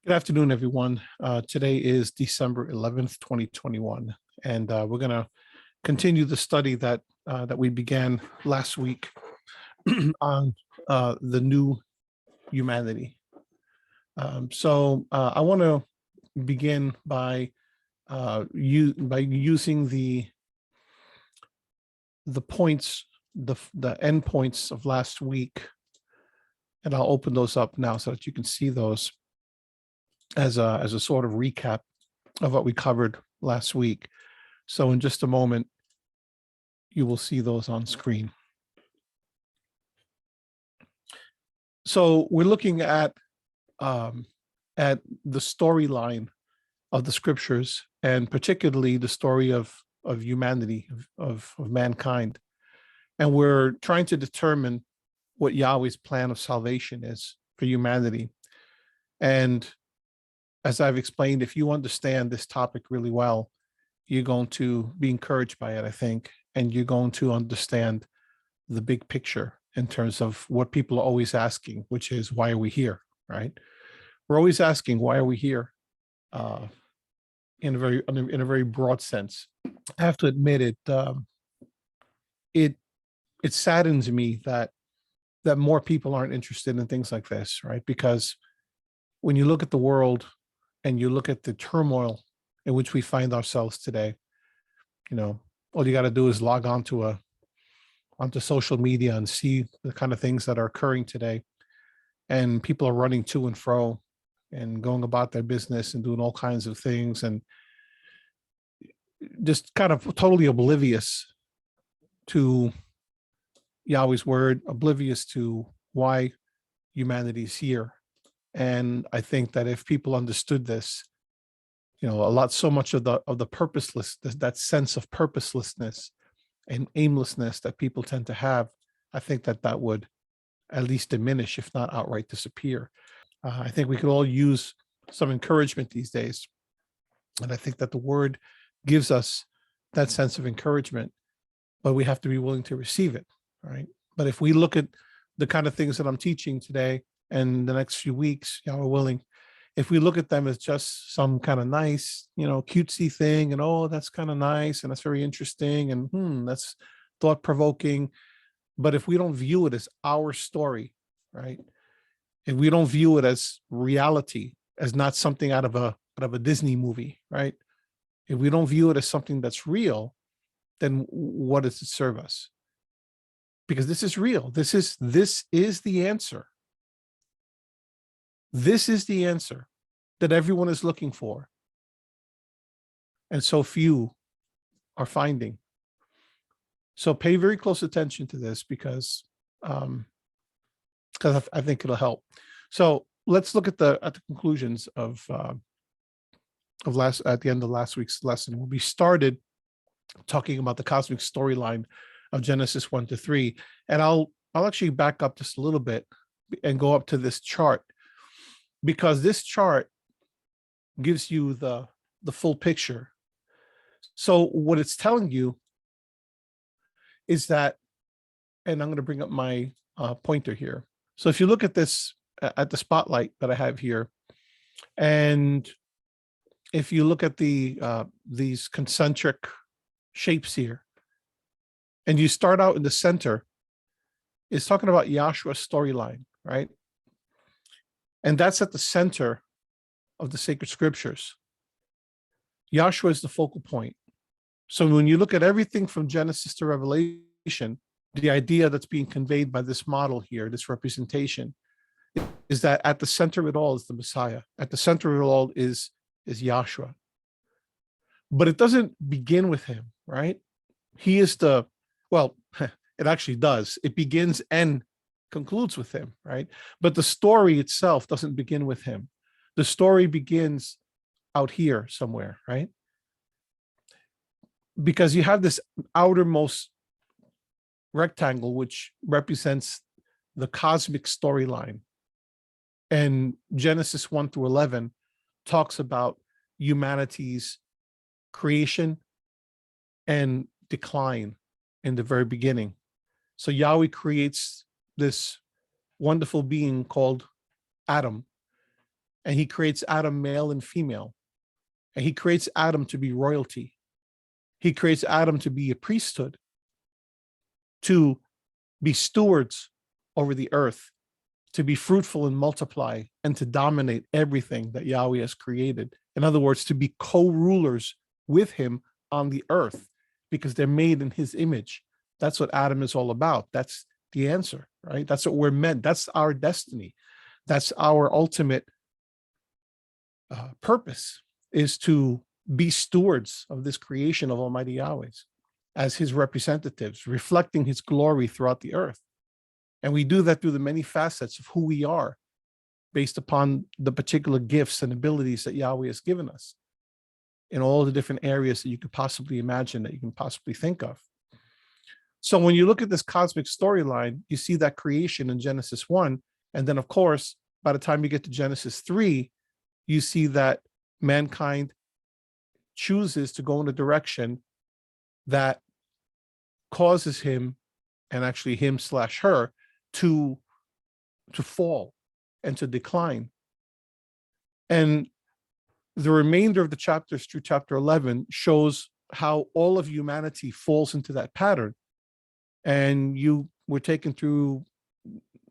Good afternoon, everyone. Today is December 11th, 2021, and we're going to continue the study that we began last week on the new humanity. I want to begin by using the points, the end points of last week, and I'll open those up now so that you can see those as a sort of recap of what we covered last week. So in just a moment, you will see those on screen. So we're looking at the storyline of the scriptures, and particularly the story of humanity, of mankind. And we're trying to determine what Yahweh's plan of salvation is for humanity. And as I've explained, if you understand this topic really well, you're going to be encouraged by it, I think, and you're going to understand the big picture in terms of what people are always asking, which is, why are we here, right? We're always asking, why are we here? In a very broad sense. I have to admit it saddens me that more people aren't interested in things like this, right? Because when you look at the world and you look at the turmoil in which we find ourselves today, all you got to do is log on to onto social media and see the kind of things that are occurring today. And people are running to and fro and going about their business and doing all kinds of things and just kind of totally oblivious to Yahweh's word, oblivious to why humanity is here. And I think that if people understood this, so much of the purposeless, that sense of purposelessness and aimlessness that people tend to have, I think that would at least diminish, if not outright disappear. I think we could all use some encouragement these days. And I think that the word gives us that sense of encouragement, but we have to be willing to receive it, right? But if we look at the kind of things that I'm teaching today and the next few weeks, Yahweh willing, if we look at them as just some kind of nice, cutesy thing, and oh, that's kind of nice and that's very interesting and that's thought-provoking, but if we don't view it as our story, right? If we don't view it as reality, as not something out of a Disney movie, right? If we don't view it as something that's real, then what does it serve us? Because this is real. This is the answer. This is the answer that everyone is looking for, and so few are finding. So pay very close attention to this because I think it'll help. So let's look at the conclusions of at the end of last week's lesson. We started talking about the cosmic storyline of Genesis 1 to 3, and I'll actually back up just a little bit and go up to this chart, because this chart gives you the full picture. So what it's telling you is that, and I'm going to bring up my pointer here. So if you look at this, at the spotlight that I have here, and if you look at these concentric shapes here, and you start out in the center, it's talking about Yahshua's storyline, right? And that's at the center of the sacred scriptures. Yahshua is the focal point. So when you look at everything from Genesis to Revelation, the idea that's being conveyed by this model here, this representation, is that at the center of it all is the Messiah. At the center of it all is Yahshua. But it doesn't begin with him, right? He is it actually does. It begins and concludes with him, right? But the story itself doesn't begin with him. The story begins out here somewhere, right? Because you have this outermost rectangle, which represents the cosmic storyline. And Genesis 1 through 11 talks about humanity's creation and decline in the very beginning. So Yahweh creates this wonderful being called Adam, and he creates Adam male and female, and he creates Adam to be royalty. He creates Adam to be a priesthood, to be stewards over the earth, to be fruitful and multiply, and to dominate everything that Yahweh has created. In other words, to be co-rulers with him on the earth, because they're made in his image. That's what Adam is all about. That's the answer, right? That's what we're meant. That's our destiny. That's our ultimate purpose, is to be stewards of this creation of Almighty Yahweh's as his representatives, reflecting his glory throughout the earth. And we do that through the many facets of who we are, based upon the particular gifts and abilities that Yahweh has given us in all the different areas that you could possibly imagine, that you can possibly think of. So when you look at this cosmic storyline, you see that creation in Genesis 1. And then, of course, by the time you get to Genesis 3, you see that mankind chooses to go in a direction that causes him, and actually him/her, to fall and to decline. And the remainder of the chapters through chapter 11 shows how all of humanity falls into that pattern. And you were taken through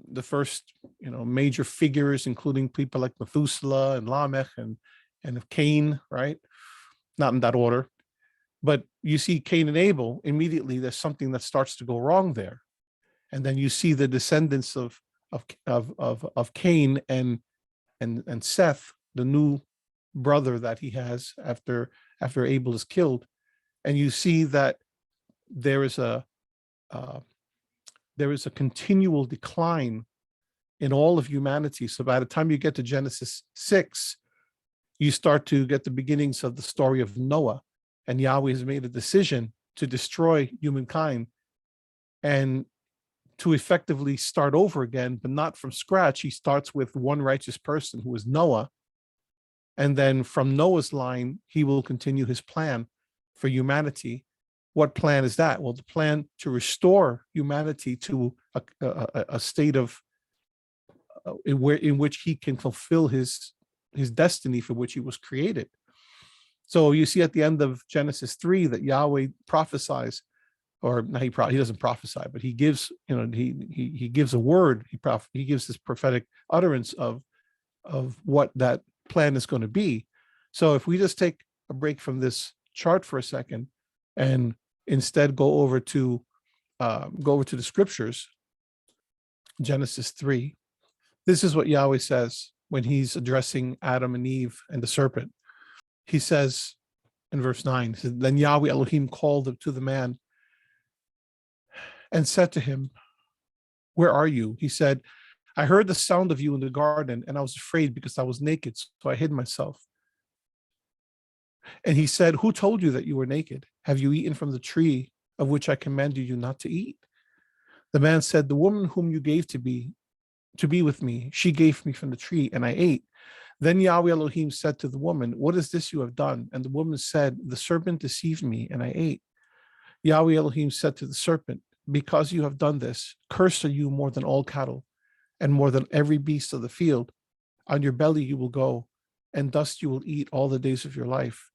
the first, major figures, including people like Methuselah and Lamech and of Cain, right? Not in that order, but you see Cain and Abel. Immediately, there's something that starts to go wrong there, and then you see the descendants of Cain and Seth, the new brother that he has after Abel is killed, and you see that there is a continual decline in all of humanity. So by the time you get to Genesis 6, you start to get the beginnings of the story of Noah, and Yahweh has made a decision to destroy humankind and to effectively start over again, but not from scratch. He starts with one righteous person, who is Noah. And then from Noah's line, he will continue his plan for humanity. What plan is that? Well, the plan to restore humanity to a state of in which he can fulfill his destiny for which he was created. So you see at the end of Genesis 3 that Yahweh prophesies, or he doesn't prophesy, but he gives, he gives a word. He gives this prophetic utterance of what that plan is going to be. So if we just take a break from this chart for a second and instead go over to the scriptures, Genesis 3, this is what Yahweh says when he's addressing Adam and Eve and the serpent. He says in verse 9, then Yahweh Elohim called to the man and said to him, where are you? He said, I heard the sound of you in the garden, and I was afraid because I was naked, so I hid myself. And he said, who told you that you were naked? Have you eaten from the tree of which I commanded you not to eat? The man said, the woman whom you gave to be with me, she gave me from the tree, and I ate. Then Yahweh Elohim said to the woman, what is this you have done? And the woman said, the serpent deceived me, and I ate. Yahweh Elohim said to the serpent, because you have done this, cursed are you more than all cattle, and more than every beast of the field. On your belly you will go, and dust you will eat all the days of your life.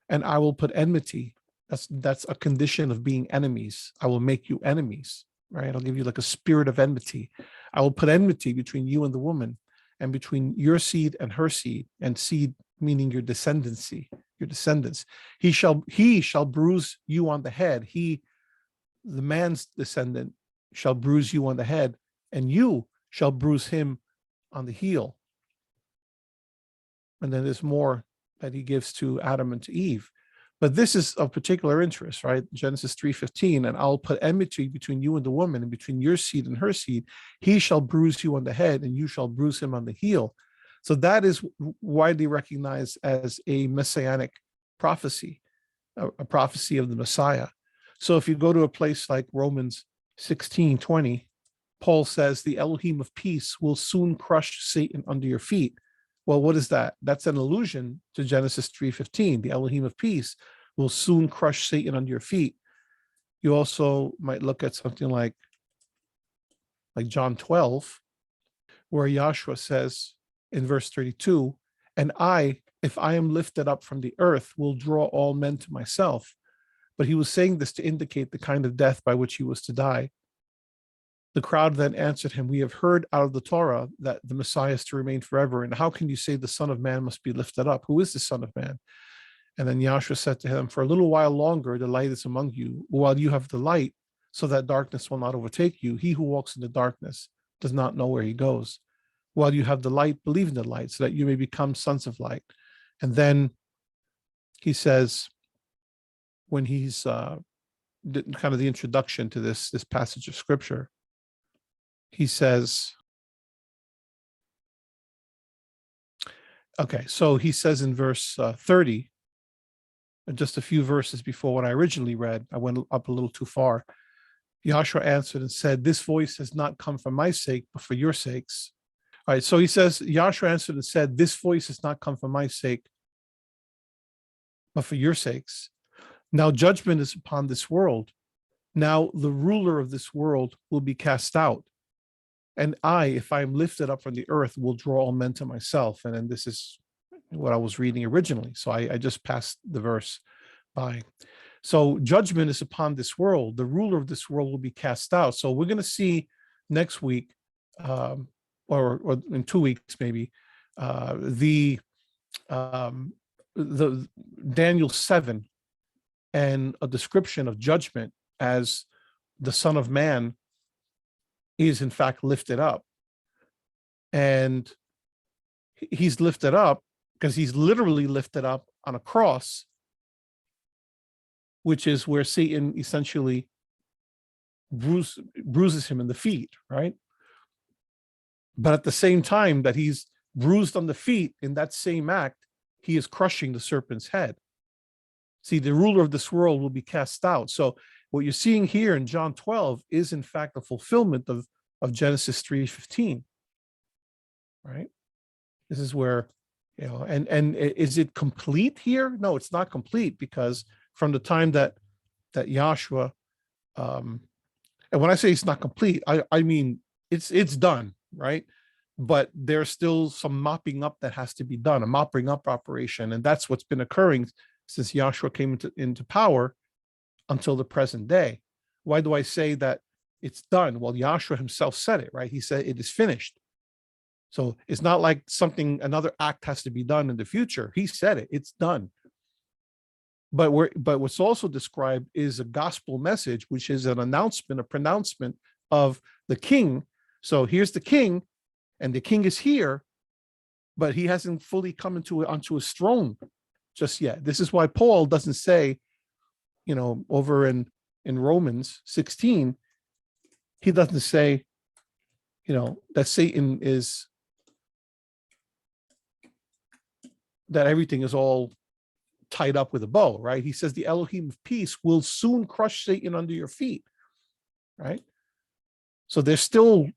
And I will put enmity. That's a condition of being enemies. I will make you enemies, right? I'll give you like a spirit of enmity. I will put enmity between you and the woman, and between your seed and her seed, and seed meaning your descendancy, your descendants. He shall bruise you on the head. The man's descendant, shall bruise you on the head, and you shall bruise him on the heel. And then there's more that he gives to Adam and to Eve. But this is of particular interest, right? Genesis 3:15, and I'll put enmity between you and the woman, and between your seed and her seed. He shall bruise you on the head, and you shall bruise him on the heel. So that is widely recognized as a messianic prophecy, a prophecy of the Messiah. So if you go to a place like Romans 16:20, Paul says, the Elohim of peace will soon crush Satan under your feet. Well, what is that? That's an allusion to Genesis 3:15. The Elohim of peace will soon crush Satan under your feet. You also might look at something like John 12, where Yahshua says, in verse 32, and I, if I am lifted up from the earth, will draw all men to myself. But he was saying this to indicate the kind of death by which he was to die. The crowd then answered him, we have heard out of the Torah that the Messiah is to remain forever. And how can you say the Son of Man must be lifted up? Who is the Son of Man? And then Yahshua said to him, for a little while longer, the light is among you, while you have the light, so that darkness will not overtake you. He who walks in the darkness does not know where he goes. While you have the light, believe in the light, so that you may become sons of light. And then he says, when he's kind of the introduction to this passage of scripture, he says, okay, so he says in verse 30, just a few verses before what I originally read, I went up a little too far. Yahshua answered and said, this voice has not come for my sake, but for your sakes. All right, so he says, Yahshua answered and said, this voice has not come for my sake, but for your sakes. Now judgment is upon this world. Now the ruler of this world will be cast out. And I, if I am lifted up from the earth, will draw all men to myself. And then this is what I was reading originally. So I just passed the verse by. So judgment is upon this world. The ruler of this world will be cast out. So we're going to see next week, or in 2 weeks maybe, the Daniel 7 and a description of judgment as the Son of Man is in fact lifted up. And he's lifted up because he's literally lifted up on a cross, which is where Satan essentially bruises him in the feet, right? But at the same time that he's bruised on the feet, in that same act, he is crushing the serpent's head. See, the ruler of this world will be cast out. So what you're seeing here in John 12 is in fact a fulfillment of Genesis 3:15, right? This is where, and is it complete here? No, it's not complete, because from the time that Yahshua, and when I say it's not complete, I mean it's done, right? But there's still some mopping up that has to be done, a mopping up operation, and that's what's been occurring since Yahshua came into power until the present day. Why do I say that it's done? Well, Yahshua himself said it, right? He said it is finished. So it's not like another act has to be done in the future. He said it, it's done. But what's also described is a gospel message, which is an announcement, a pronouncement of the king. So here's the king, and the king is here, but he hasn't fully come onto his throne just yet. This is why Paul doesn't say, over in Romans 16, he doesn't say, that Satan is, that everything is all tied up with a bow, right? He says the Elohim of peace will soon crush Satan under your feet, right? So there's still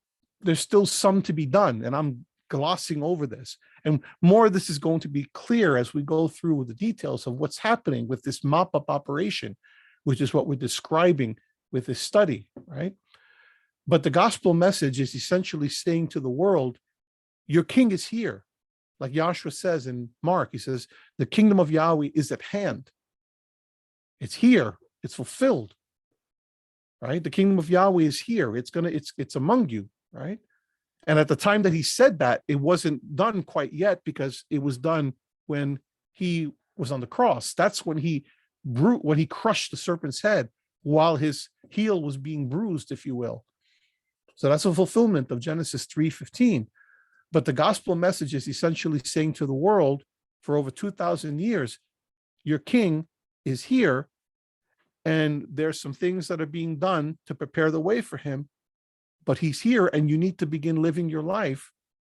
some to be done, and I'm glossing over this. And more of this is going to be clear as we go through the details of what's happening with this mop-up operation, which is what we're describing with this study, right? But the gospel message is essentially saying to the world, your king is here. Like Yahshua says in Mark, he says, the kingdom of Yahweh is at hand. It's here. It's fulfilled, right? The kingdom of Yahweh is here. It's among you, right? And at the time that he said that, it wasn't done quite yet, because it was done when he was on the cross. That's when he crushed the serpent's head while his heel was being bruised, if you will. So that's a fulfillment of Genesis 3:15. But the gospel message is essentially saying to the world for over 2,000 years, your king is here, and there's some things that are being done to prepare the way for him, but he's here, and you need to begin living your life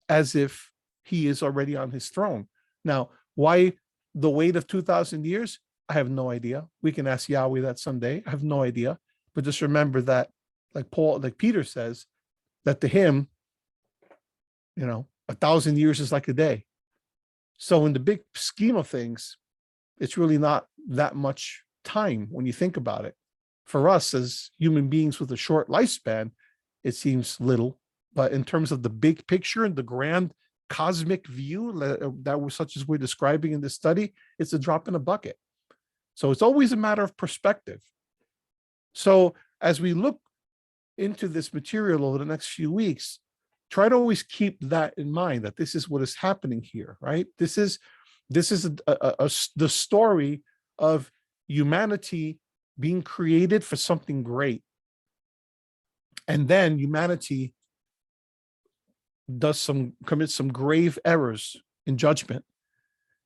as if he is already on his throne. Now, why the wait of 2,000 years? I have no idea. We can ask Yahweh that someday. I have no idea. But just remember that, like Peter says, that to him, 1,000 years is like a day. So in the big scheme of things, it's really not that much time when you think about it. For us as human beings with a short lifespan, it seems little. But in terms of the big picture and the grand cosmic view that was such as we're describing in this study, it's a drop in a bucket. So it's always a matter of perspective. So as we look into this material over the next few weeks, try to always keep that in mind, that this is what is happening here, right? This is the story of humanity being created for something great. And then humanity commits some grave errors in judgment.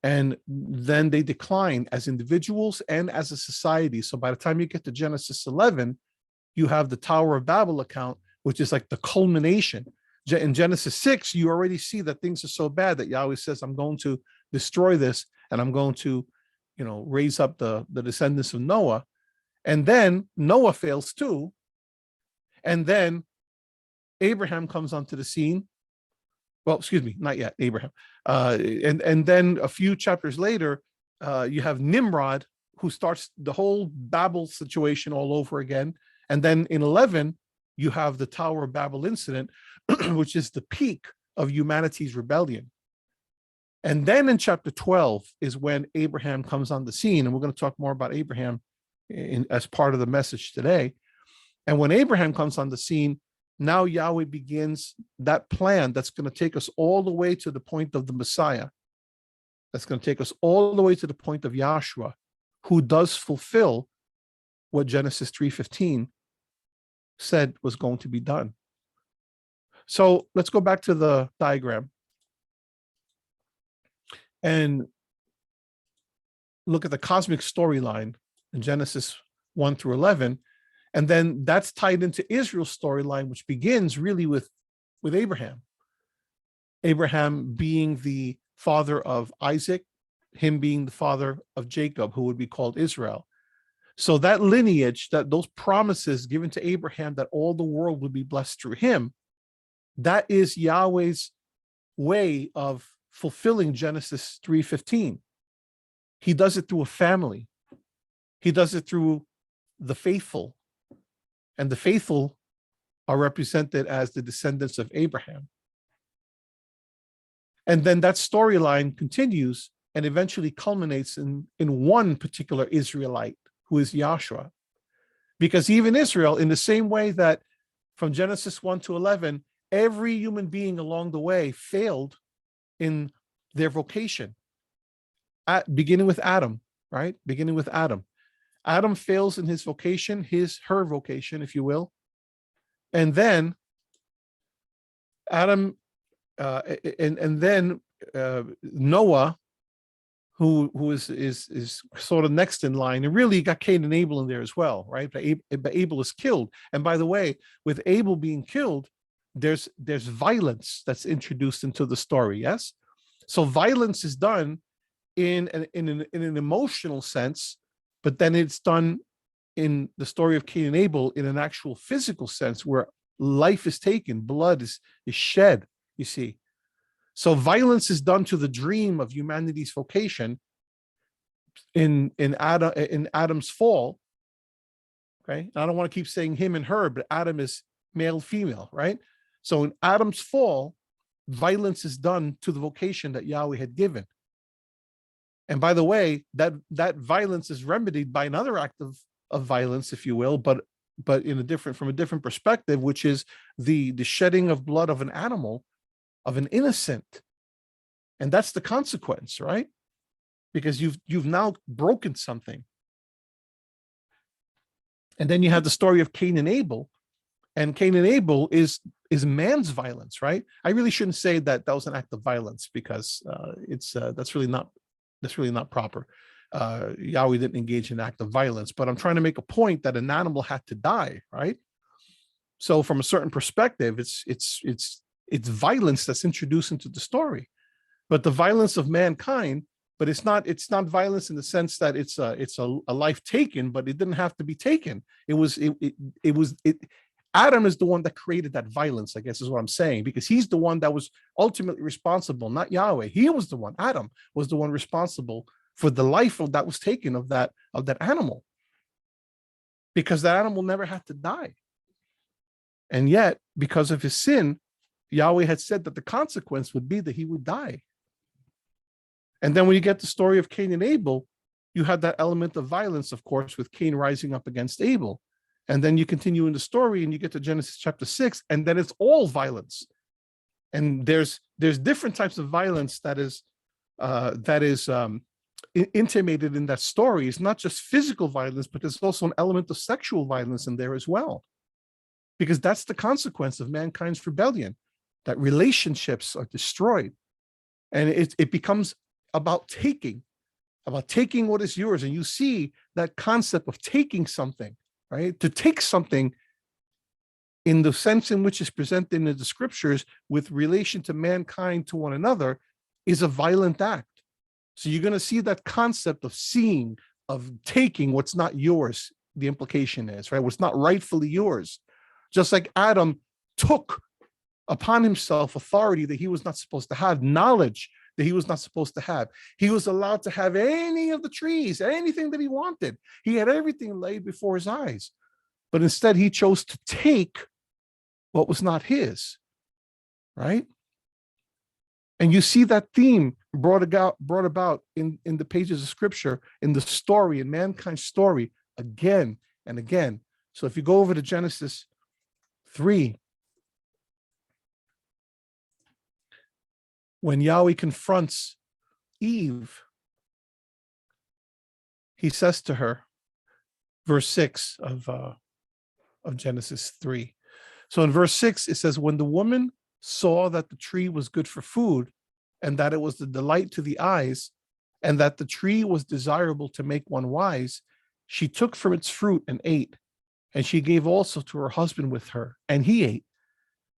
And then they decline as individuals and as a society. So by the time you get to Genesis 11, you have the Tower of Babel account, which is like the culmination. In Genesis 6, you already see that things are so bad that Yahweh says, I'm going to destroy this, and I'm going to, raise up the descendants of Noah. And then Noah fails too. And then Abraham comes onto the scene. Well, excuse me, not yet, Abraham. And then a few chapters later, you have Nimrod, who starts the whole Babel situation all over again. And then in 11, you have the Tower of Babel incident, which is the peak of humanity's rebellion. And then in chapter 12 is when Abraham comes on the scene. And we're going to talk more about Abraham as part of the message today. And when Abraham comes on the scene, now Yahweh begins that plan that's going to take us all the way to the point of the Messiah. That's going to take us all the way to the point of Yahshua, who does fulfill what Genesis 3:15 said was going to be done. So let's go back to the diagram and look at the cosmic storyline in Genesis 1 through 11. And then that's tied into Israel's storyline, which begins really with Abraham. Abraham being the father of Isaac, him being the father of Jacob, who would be called Israel. So that lineage, those promises given to Abraham that all the world would be blessed through him, that is Yahweh's way of fulfilling Genesis 3:15. He does it through a family. He does it through the faithful. And the faithful are represented as the descendants of Abraham. And then that storyline continues and eventually culminates in one particular Israelite, who is Yahshua. Because even Israel, in the same way that from Genesis 1 to 11, every human being along the way failed in their vocation, beginning with Adam, right? Beginning with Adam. Adam fails in his vocation, her vocation, if you will. And then Adam, and then Noah, who is sort of next in line, and really got Cain and Abel in there as well, right? But Abel is killed. And by the way, with Abel being killed, there's violence that's introduced into the story. Yes, so violence is done in an emotional sense, but then it's done in the story of Cain and Abel in an actual physical sense, where life is taken, blood is shed. You see, so violence is done to the dream of humanity's vocation in Adam's fall. Okay, I don't want to keep saying him and her, but Adam is male, female, right? So in Adam's fall, violence is done to the vocation that Yahweh had given. And by the way, that violence is remedied by another act of violence, if you will, but from a different perspective, which is the shedding of blood of an animal, of an innocent. And that's the consequence, right? Because you've now broken something. And then you have the story of Cain and Abel. And Cain and Abel is man's violence, right? I really shouldn't say that was an act of violence, because that's really not proper. Yahweh didn't engage in an act of violence, but I'm trying to make a point that an animal had to die, right? So from a certain perspective, it's violence that's introduced into the story, but the violence of mankind. But it's not violence in the sense that it's a life taken, but it didn't have to be taken. Adam is the one that created that violence, I guess is what I'm saying, because he's the one that was ultimately responsible, not Yahweh. He was the one, Adam was the one responsible for the life that was taken of that animal, because that animal never had to die. And yet, because of his sin, Yahweh had said that the consequence would be that he would die. And then when you get the story of Cain and Abel, you had that element of violence, of course, with Cain rising up against Abel. And then you continue in the story and you get to Genesis chapter 6, and then it's all violence. And there's different types of violence that is intimated in that story. It's not just physical violence, but there's also an element of sexual violence in there as well. Because that's the consequence of mankind's rebellion, that relationships are destroyed. And it becomes about taking what is yours. And you see that concept of taking something, right? To take something in the sense in which it's presented in the scriptures with relation to mankind to one another is a violent act. So you're going to see that concept of seeing, of taking what's not yours, the implication is, right? What's not rightfully yours. Just like Adam took upon himself authority that he was not supposed to have, knowledge that he was not supposed to have. He was allowed to have any of the trees, anything that he wanted. He had everything laid before his eyes. But instead, he chose to take what was not his, right? And you see that theme brought about in the pages of scripture, in the story, in mankind's story, again and again. So if you go over to Genesis 3, when Yahweh confronts Eve, he says to her, verse 6 of Genesis 3. So in verse 6, it says, when the woman saw that the tree was good for food, and that it was the delight to the eyes, and that the tree was desirable to make one wise, she took from its fruit and ate, and she gave also to her husband with her, and he ate.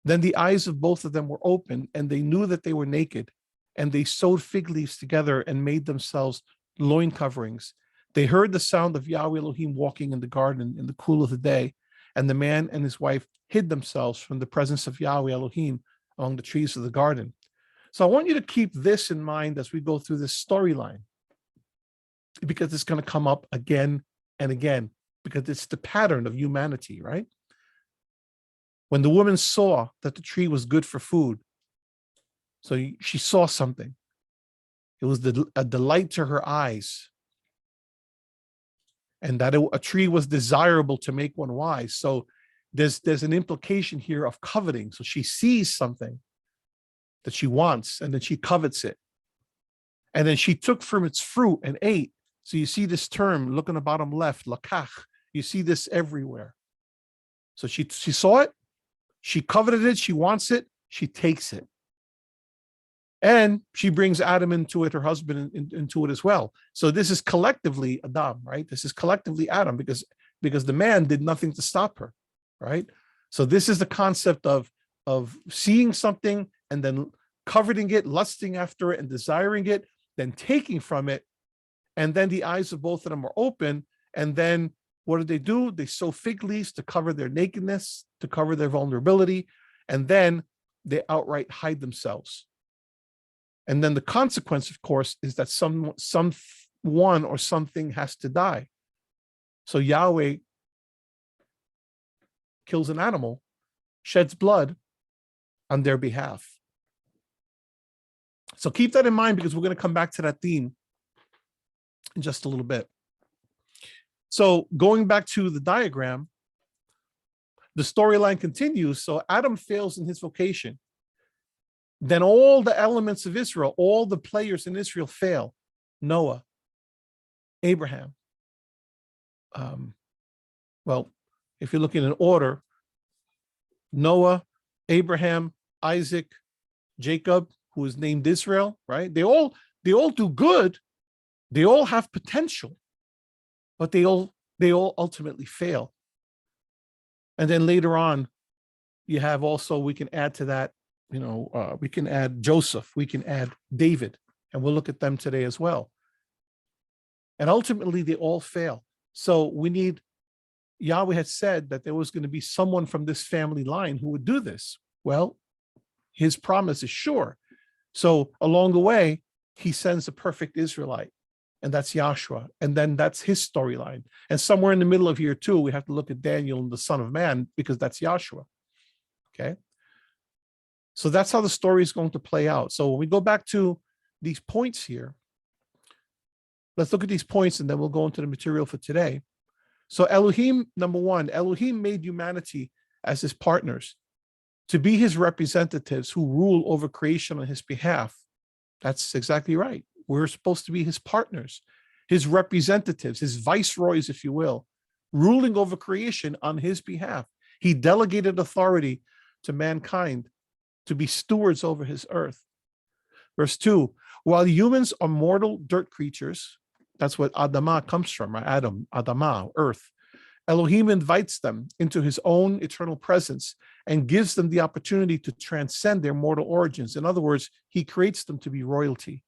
Then the eyes of both of them were opened, and they knew that they were naked, and they sewed fig leaves together and made themselves loin coverings. They heard the sound of Yahweh Elohim walking in the garden in the cool of the day, and the man and his wife hid themselves from the presence of Yahweh Elohim among the trees of the garden. So I want you to keep this in mind as we go through this storyline, because it's going to come up again and again, because it's the pattern of humanity, right? When the woman saw that the tree was good for food, so she saw something. It was a delight to her eyes, and that a tree was desirable to make one wise. So there's an implication here of coveting. So she sees something that she wants, and then she covets it. And then she took from its fruit and ate. So you see this term, look on the bottom left, lakach. You see this everywhere. So she saw it, she coveted it, she wants it, she takes it. And she brings Adam into it, her husband into it as well. So this is collectively Adam, right? This is collectively Adam, because the man did nothing to stop her, right? So this is the concept of seeing something and then coveting it, lusting after it and desiring it, then taking from it. And then the eyes of both of them are open. And then what do? They sew fig leaves to cover their nakedness, to cover their vulnerability. And then they outright hide themselves. And then the consequence, of course, is that someone or something has to die. So Yahweh kills an animal, sheds blood on their behalf. So keep that in mind, because we're going to come back to that theme in just a little bit. So going back to the diagram, the storyline continues. So Adam fails in his vocation. Then all the elements of Israel, all the players in Israel fail. Noah, Abraham. Well, if you're looking in order, Noah, Abraham, Isaac, Jacob, who is named Israel, right? They all do good. They all have potential, but they all ultimately fail. And then later on, you have also, we can add to that, we can add Joseph, we can add David, and we'll look at them today as well. And ultimately, they all fail. So Yahweh had said that there was going to be someone from this family line who would do this. Well, his promise is sure. So along the way, he sends a perfect Israelite, and that's Yahshua. And then that's his storyline. And somewhere in the middle of year 2, we have to look at Daniel and the Son of Man, because that's Yahshua. Okay. So that's how the story is going to play out. So when we go back to these points here, let's look at these points and then we'll go into the material for today. So Elohim, number one, Elohim made humanity as his partners to be his representatives who rule over creation on his behalf. That's exactly right. We're supposed to be his partners, his representatives, his viceroys, if you will, ruling over creation on his behalf. He delegated authority to mankind to be stewards over his earth. Verse 2, while humans are mortal dirt creatures, that's what Adamah comes from, right? Adam, Adamah, earth. Elohim invites them into his own eternal presence and gives them the opportunity to transcend their mortal origins. In other words, he creates them to be royalty.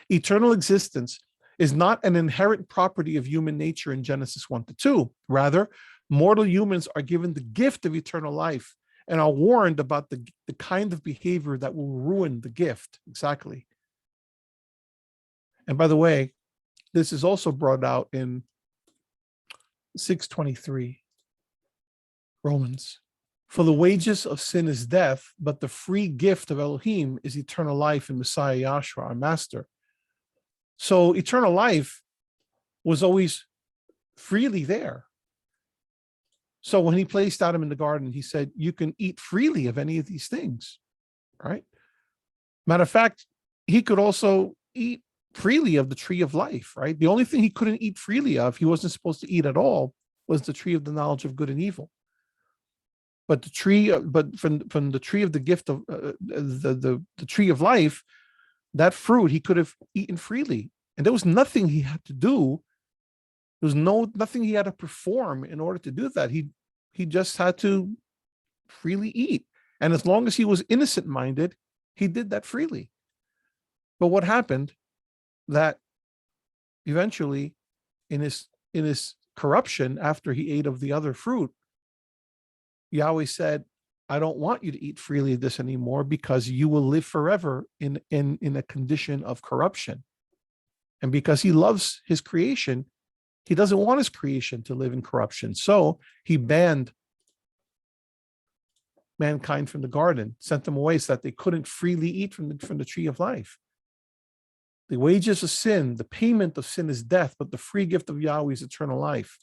Eternal existence is not an inherent property of human nature in Genesis 1-2. Rather, mortal humans are given the gift of eternal life and are warned about the kind of behavior that will ruin the gift. Exactly. And by the way, this is also brought out in 6:23, Romans. For the wages of sin is death, but the free gift of Elohim is eternal life in Messiah Yahshua, our master. So eternal life was always freely there. So when he placed Adam in the garden, he said, you can eat freely of any of these things, right? Matter of fact, he could also eat freely of the tree of life, right? The only thing he couldn't eat freely of, he wasn't supposed to eat at all, was the tree of the knowledge of good and evil. But the tree, but from the tree of the gift of the tree of life, that fruit he could have eaten freely, and there was nothing he had to do. There was nothing he had to perform in order to do that. He just had to freely eat, and as long as he was innocent-minded, he did that freely. But what happened? That eventually, in his corruption, after he ate of the other fruit, Yahweh said, I don't want you to eat freely of this anymore because you will live forever in a condition of corruption. And because he loves his creation, he doesn't want his creation to live in corruption. So he banned mankind from the garden, sent them away so that they couldn't freely eat from the tree of life. The wages of sin, the payment of sin is death, but the free gift of Yahweh is eternal life.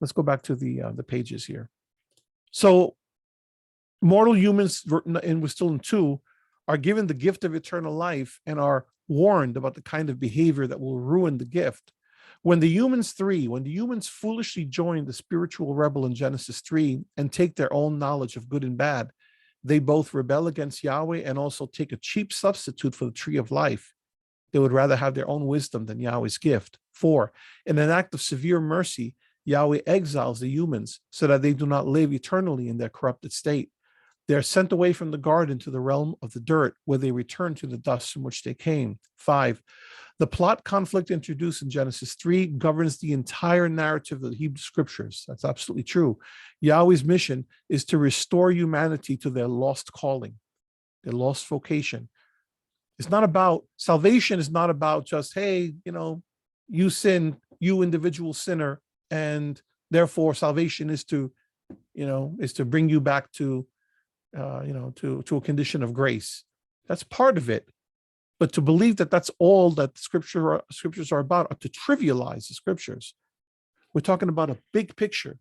Let's go back to the pages here. So mortal humans, and we're still in 2, are given the gift of eternal life and are warned about the kind of behavior that will ruin the gift. When the humans foolishly join the spiritual rebel in Genesis 3 and take their own knowledge of good and bad, they both rebel against Yahweh and also take a cheap substitute for the tree of life. They would rather have their own wisdom than Yahweh's gift. 4, in an act of severe mercy, Yahweh exiles the humans so that they do not live eternally in their corrupted state. They are sent away from the garden to the realm of the dirt, where they return to the dust from which they came. 5, the plot conflict introduced in Genesis 3 governs the entire narrative of the Hebrew scriptures. That's absolutely true. Yahweh's mission is to restore humanity to their lost calling, their lost vocation. It's not about, salvation is not about just, hey, you sin, you individual sinner, and therefore salvation is to bring you back to a condition of grace. That's part of it. But to believe that that's all that scriptures are about, or to trivialize the scriptures. We're talking about a big picture,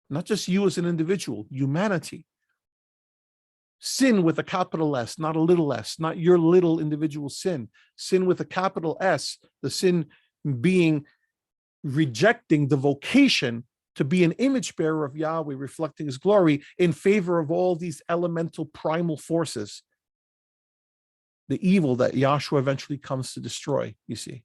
not just you as an individual, humanity. Sin with a capital S, not a little s, not your little individual sin. Sin with a capital S, the sin being rejecting the vocation to be an image bearer of Yahweh, reflecting his glory in favor of all these elemental primal forces, the evil that Yahshua eventually comes to destroy, you see.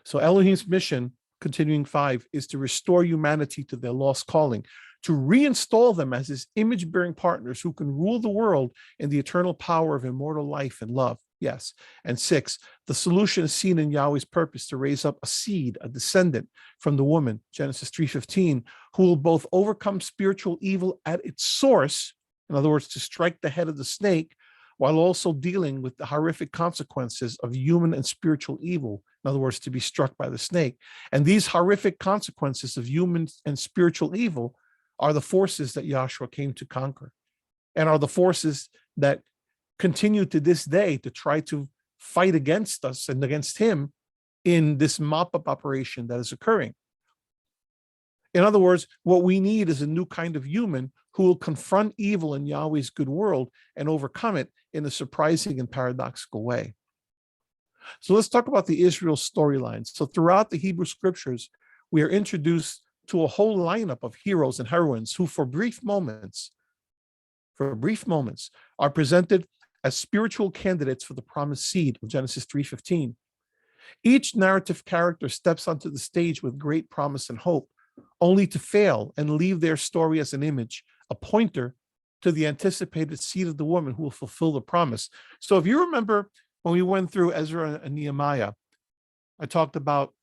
So Elohim's mission, continuing 5, is to restore humanity to their lost calling, to reinstall them as his image-bearing partners who can rule the world in the eternal power of immortal life and love. Yes. And 6, the solution is seen in Yahweh's purpose to raise up a seed, a descendant from the woman, Genesis 3:15, who will both overcome spiritual evil at its source, in other words, to strike the head of the snake, while also dealing with the horrific consequences of human and spiritual evil, in other words, to be struck by the snake. And these horrific consequences of human and spiritual evil are the forces that Yahshua came to conquer, and are the forces that continue to this day to try to fight against us and against him in this mop-up operation that is occurring. In other words, what we need is a new kind of human who will confront evil in Yahweh's good world and overcome it in a surprising and paradoxical way. So let's talk about the Israel storyline. So throughout the Hebrew scriptures, we are introduced to a whole lineup of heroes and heroines who for brief moments, are presented as spiritual candidates for the promised seed of Genesis 3:15. Each narrative character steps onto the stage with great promise and hope, only to fail and leave their story as an image, a pointer to the anticipated seed of the woman who will fulfill the promise. So if you remember when we went through Ezra and Nehemiah, I talked about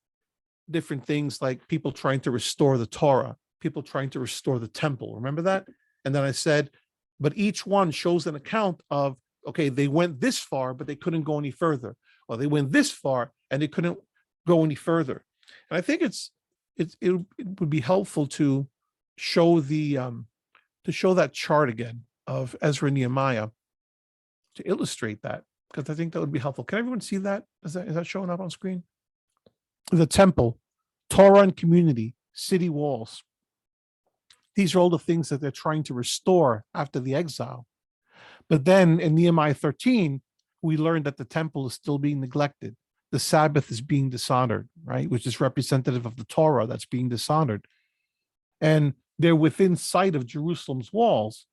different things like people trying to restore the Torah, people trying to restore the temple. Remember that? And then I said, but each one shows an account of, okay, they went this far, but they couldn't go any further. Or they went this far and they couldn't go any further. And I think it would be helpful to show that chart again of Ezra and Nehemiah to illustrate that, because I think that would be helpful. Can everyone see that? Is that showing up on screen? The temple, Torah and community, city walls. These are all the things that they're trying to restore after the exile. But then in Nehemiah 13, we learned that the temple is still being neglected. The Sabbath is being dishonored, right? Which is representative of the Torah that's being dishonored. And they're within sight of Jerusalem's walls,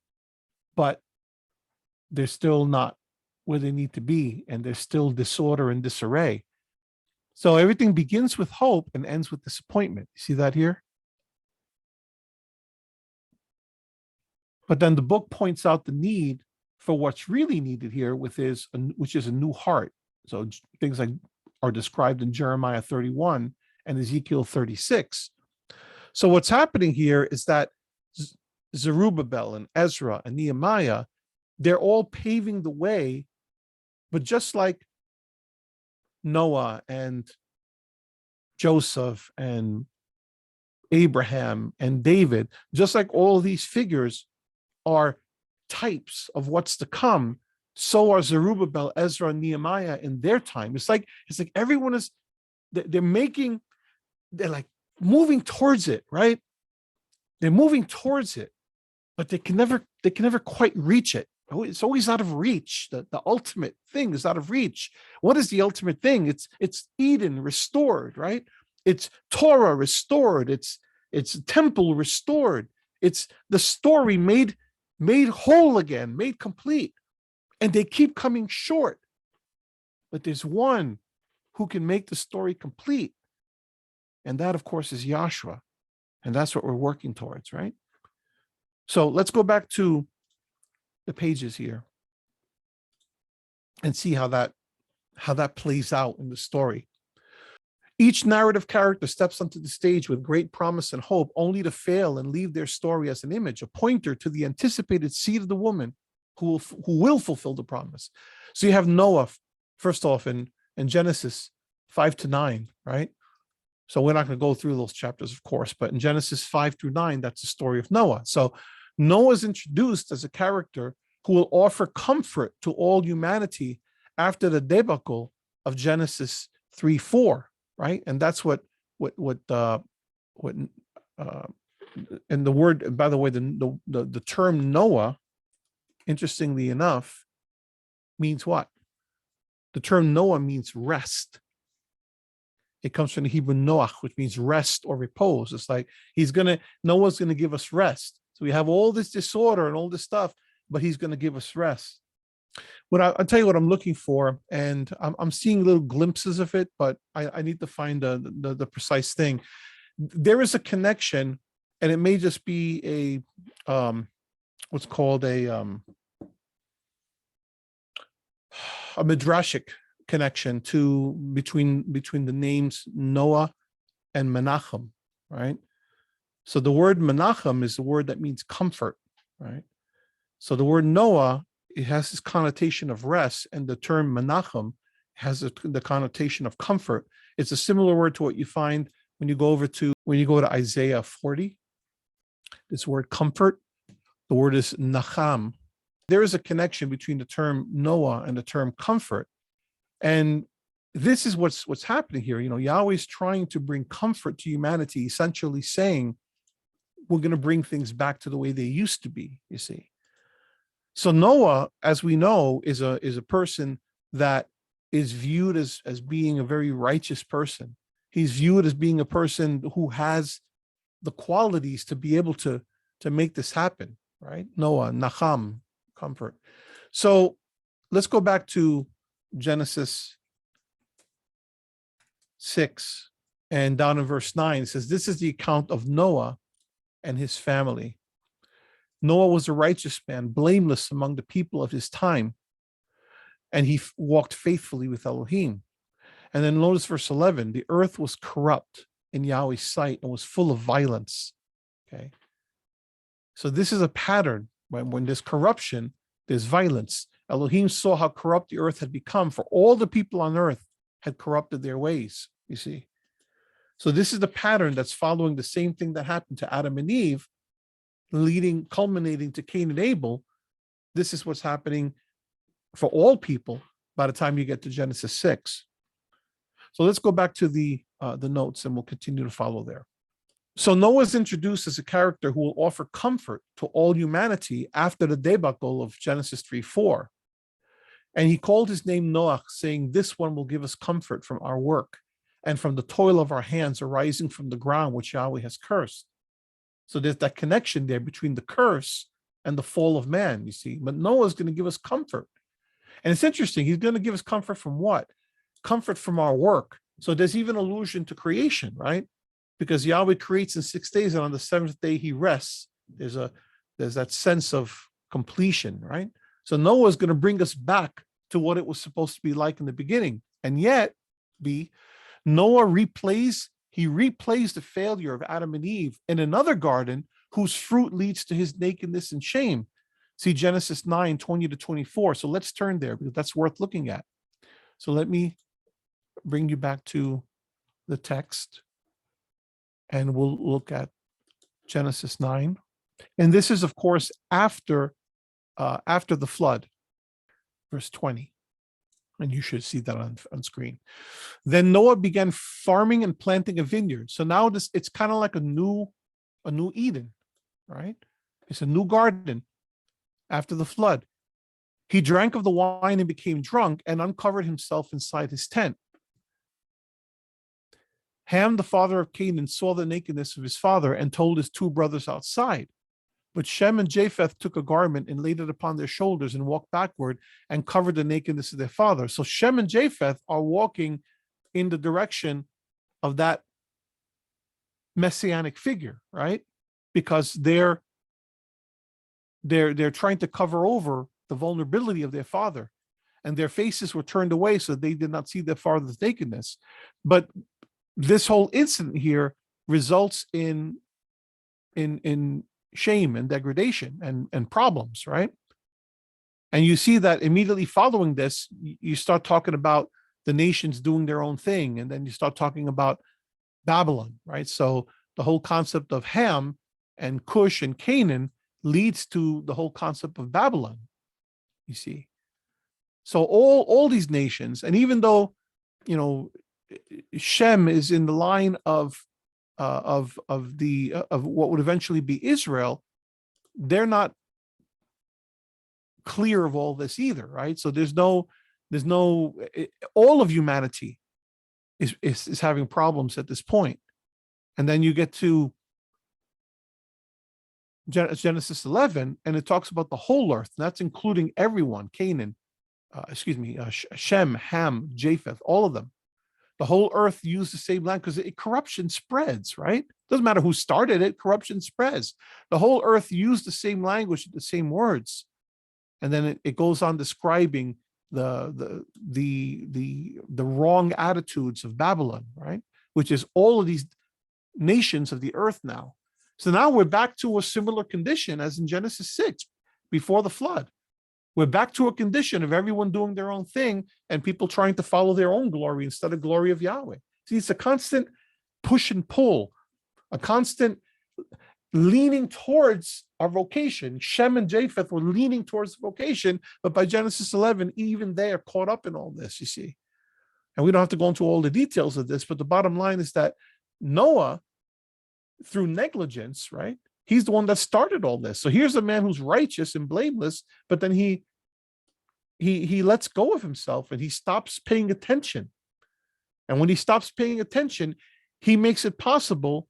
but they're still not where they need to be, and there's still disorder and disarray. So everything begins with hope and ends with disappointment. You see that here? But then the book points out the need for what's really needed here, which is a new heart. So things like are described in Jeremiah 31 and Ezekiel 36. So what's happening here is that Zerubbabel and Ezra and Nehemiah, they're all paving the way, but just like Noah and Joseph and Abraham and David, just like all of these figures are types of what's to come, so are Zerubbabel, Ezra, and Nehemiah in their time. It's like everyone is, they're like moving towards it, right? They're moving towards it, but they can never quite reach it. It's always out of reach. The ultimate thing is out of reach. What is the ultimate thing? It's Eden restored, right? It's Torah restored. It's temple restored. It's the story made whole again, made complete. And they keep coming short. But there's one who can make the story complete. And that, of course, is Yahshua. And that's what we're working towards, right? So let's go back to the pages here and see how that plays out in the story. Each narrative character steps onto the stage with great promise and hope, only to fail and leave their story as an image, a pointer to the anticipated seed of the woman who will fulfill the promise. So you have Noah, first off, in Genesis 5-9, right? So we're not going to go through those chapters, of course, but in Genesis 5-9, that's the story of Noah. So Noah is introduced as a character who will offer comfort to all humanity after the debacle of Genesis 3:4, right? And that's what and the word, by the way, the term Noah, interestingly enough, means what? The term Noah means rest. It comes from the Hebrew Noach, which means rest or repose. It's like Noah's gonna give us rest. So we have all this disorder and all this stuff, but he's gonna give us rest. I'll tell you what I'm looking for, and I'm seeing little glimpses of it, but I need to find the precise thing. There is a connection, and it may just be a what's called a midrashic connection between the names Noah and Menachem, right? So the word Menachem is the word that means comfort, right? So the word Noah, it has this connotation of rest, and the term Menachem has the connotation of comfort. It's a similar word to what you find when you go to Isaiah 40. This word comfort, the word is nacham, there is a connection between the term Noah and the term comfort. And this is what's happening here. Yahweh's trying to bring comfort to humanity, essentially saying, we're going to bring things back to the way they used to be, you see. So Noah, as we know, is a person that is viewed as being a very righteous person. He's viewed as being a person who has the qualities to be able to make this happen, right? Noah, Nacham, comfort. So let's go back to Genesis 6 and down in verse 9. It says, this is the account of Noah and his family. Noah was a righteous man, blameless among the people of his time, and he walked faithfully with Elohim. And then notice verse 11, the earth was corrupt in Yahweh's sight and was full of violence. Okay. So this is a pattern. When there's corruption, there's violence. Elohim saw how corrupt the earth had become, for all the people on earth had corrupted their ways, you see. So this is the pattern that's following the same thing that happened to Adam and Eve, culminating to Cain and Abel. This is what's happening for all people by the time you get to Genesis 6. So let's go back to the notes and we'll continue to follow there. So Noah is introduced as a character who will offer comfort to all humanity after the debacle of Genesis 3:4. And he called his name Noah, saying, this one will give us comfort from our work and from the toil of our hands arising from the ground which Yahweh has cursed. So there's that connection there between the curse and the fall of man, you see. But Noah is going to give us comfort. And it's interesting. He's going to give us comfort from what? Comfort from our work. So there's even allusion to creation, right? Because Yahweh creates in 6 days, and on the seventh day he rests. There's that sense of completion, right? So Noah is going to bring us back to what it was supposed to be like in the beginning. And yet, Noah replays the failure of Adam and Eve in another garden whose fruit leads to his nakedness and shame. See Genesis 9:20-24. So let's turn there because that's worth looking at. So let me bring you back to the text and we'll look at Genesis 9. And this is, of course, after the flood, verse 20. And you should see that on screen. Then Noah began farming and planting a vineyard. So now it's kind of like a new Eden, right? It's a new garden after the flood. He drank of the wine and became drunk and uncovered himself inside his tent. Ham, the father of Canaan, saw the nakedness of his father and told his 2 brothers outside. But Shem and Japheth took a garment and laid it upon their shoulders and walked backward and covered the nakedness of their father. So Shem and Japheth are walking in the direction of that messianic figure, right? Because they're trying to cover over the vulnerability of their father, and their faces were turned away so they did not see their father's nakedness. But this whole incident here results in shame and degradation and problems, right? And you see that immediately following this, you start talking about the nations doing their own thing, and then you start talking about Babylon, right? So the whole concept of Ham and Cush and Canaan leads to the whole concept of Babylon, you see. So all these nations, and even though, Shem is in the line of what would eventually be Israel, they're not clear of all this either, right? So there's no all of humanity is having problems at this point. And then you get to Genesis 11, and it talks about the whole earth. And that's including everyone, Canaan, Shem, Ham, Japheth, all of them. The whole earth used the same language because corruption spreads, right? Doesn't matter who started it, corruption spreads. The whole earth used the same language, the same words. And then it goes on describing the wrong attitudes of Babylon, right? Which is all of these nations of the earth now. So now we're back to a similar condition as in Genesis 6, before the flood. We're back to a condition of everyone doing their own thing and people trying to follow their own glory instead of glory of Yahweh. See, it's a constant push and pull, a constant leaning towards our vocation. Shem and Japheth were leaning towards vocation, but by Genesis 11, even they are caught up in all this, you see. And we don't have to go into all the details of this, but the bottom line is that Noah, through negligence, right? He's the one that started all this. So here's a man who's righteous and blameless, but then he lets go of himself and he stops paying attention. And when he stops paying attention, he makes it possible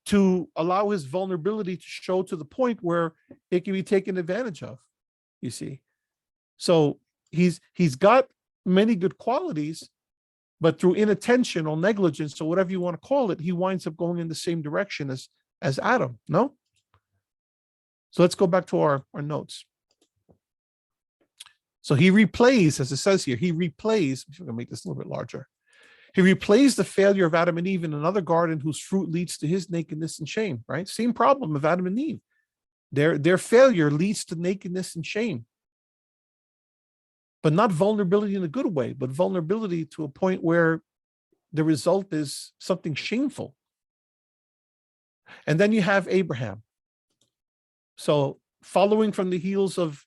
to allow his vulnerability to show to the point where it can be taken advantage of, you see. So he's got many good qualities, but through inattention or negligence or whatever you want to call it, he winds up going in the same direction as Adam, no? So let's go back to our notes. So he replays, as it says here, he replays, I'm going to make this a little bit larger. He replays the failure of Adam and Eve in another garden whose fruit leads to his nakedness and shame, right? Same problem of Adam and Eve. Their failure leads to nakedness and shame. But not vulnerability in a good way, but vulnerability to a point where the result is something shameful. And then you have Abraham. So following on the heels of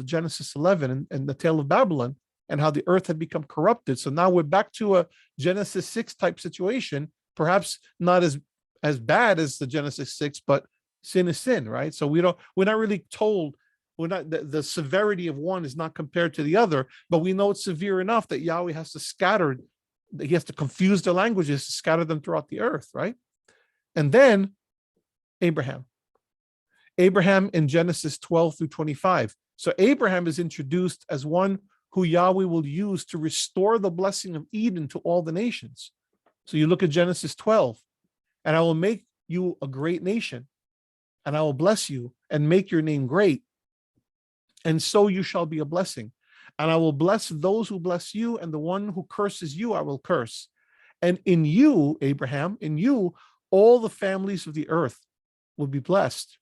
Genesis 11 and the tale of Babylon, and how the earth had become corrupted. So now we're back to a Genesis 6 type situation, perhaps not as bad as the Genesis 6, but sin is sin, right? So we're not really told, the severity of one is not compared to the other, but we know it's severe enough that Yahweh has to he has to confuse their languages, to scatter them throughout the earth, right? And then Abraham in Genesis 12 through 25. So Abraham is introduced as one who Yahweh will use to restore the blessing of Eden to all the nations. So you look at Genesis 12, and I will make you a great nation, and I will bless you and make your name great, and so you shall be a blessing. And I will bless those who bless you, and the one who curses you I will curse. And in you, Abraham, in you, all the families of the earth will be blessed.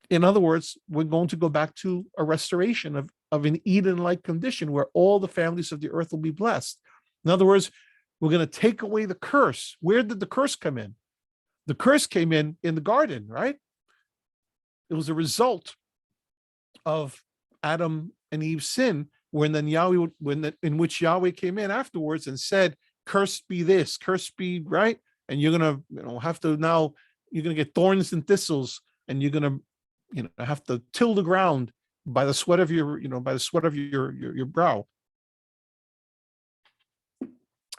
In other words, we're going to go back to a restoration of an Eden-like condition where all the families of the earth will be blessed. In other words, we're going to take away the curse. Where did the curse come in? The curse came in the garden, right? It was a result of Adam and Eve's sin, in which Yahweh came in afterwards and said, "Cursed be this, cursed be," right? And you're gonna, have to now. You're gonna get thorns and thistles, and you're gonna, have to till the ground by the sweat of your, your brow.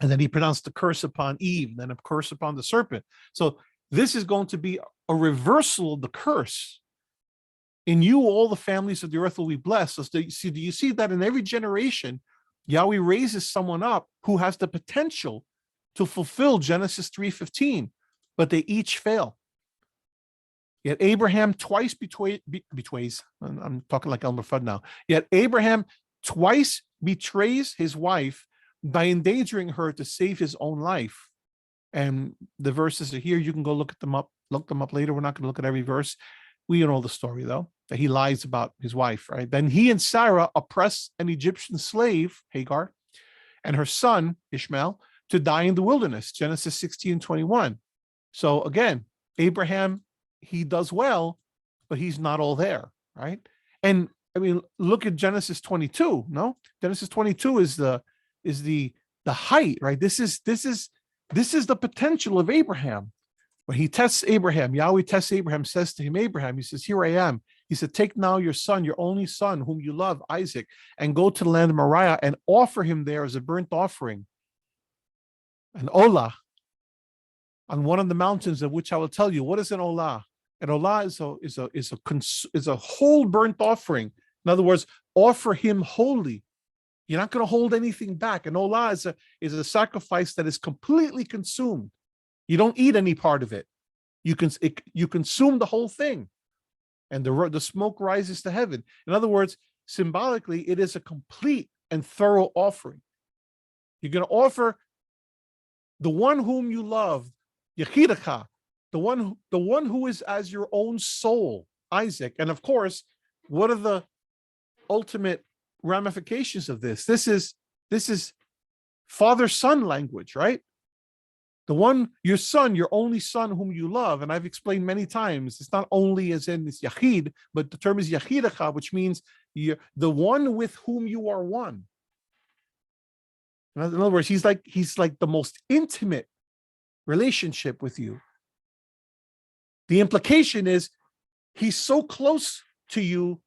And then he pronounced the curse upon Eve, and then a curse upon the serpent. So this is going to be a reversal of the curse. In you, all the families of the earth will be blessed. So do you see that in every generation, Yahweh raises someone up who has the potential to fulfill Genesis 3:15, but they each fail. Yet Abraham twice betrays, I'm talking like Elmer Fudd now. Yet Abraham twice betrays his wife by endangering her to save his own life. And the verses are here. You can go look them up later. We're not going to look at every verse. We know the story, though, that he lies about his wife, right? Then he and Sarah oppress an Egyptian slave, Hagar, and her son, Ishmael, to die in the wilderness, Genesis 16:21. So again, Abraham, he does well, but he's not all there, right? And I mean, look at Genesis 22. No, Genesis 22 is the height, right? This is the potential of Abraham. When he tests Abraham, Yahweh tests Abraham, says to him, Abraham, he says, "Here I am." He said, "Take now your son, your only son, whom you love, Isaac, and go to the land of Moriah and offer him there as a burnt offering, an olah, on one of the mountains of which I will tell you." What is an olah? An olah is a whole burnt offering. In other words, offer him wholly. You're not going to hold anything back. An olah is a sacrifice that is completely consumed. You don't eat any part of it. You consume the whole thing, and the smoke rises to heaven. In other words, symbolically, it is a complete and thorough offering. You're going to offer the one whom you love, Yechidaka, the one who is as your own soul, Isaac. And of course, what are the ultimate ramifications of this? This is father-son language, right? The one, your son, your only son whom you love. And I've explained many times, it's not only as in this Yahid, but the term is Yahidacha, which means you're the one with whom you are one. In other words, he's like the most intimate relationship with you. The implication is he's so close to you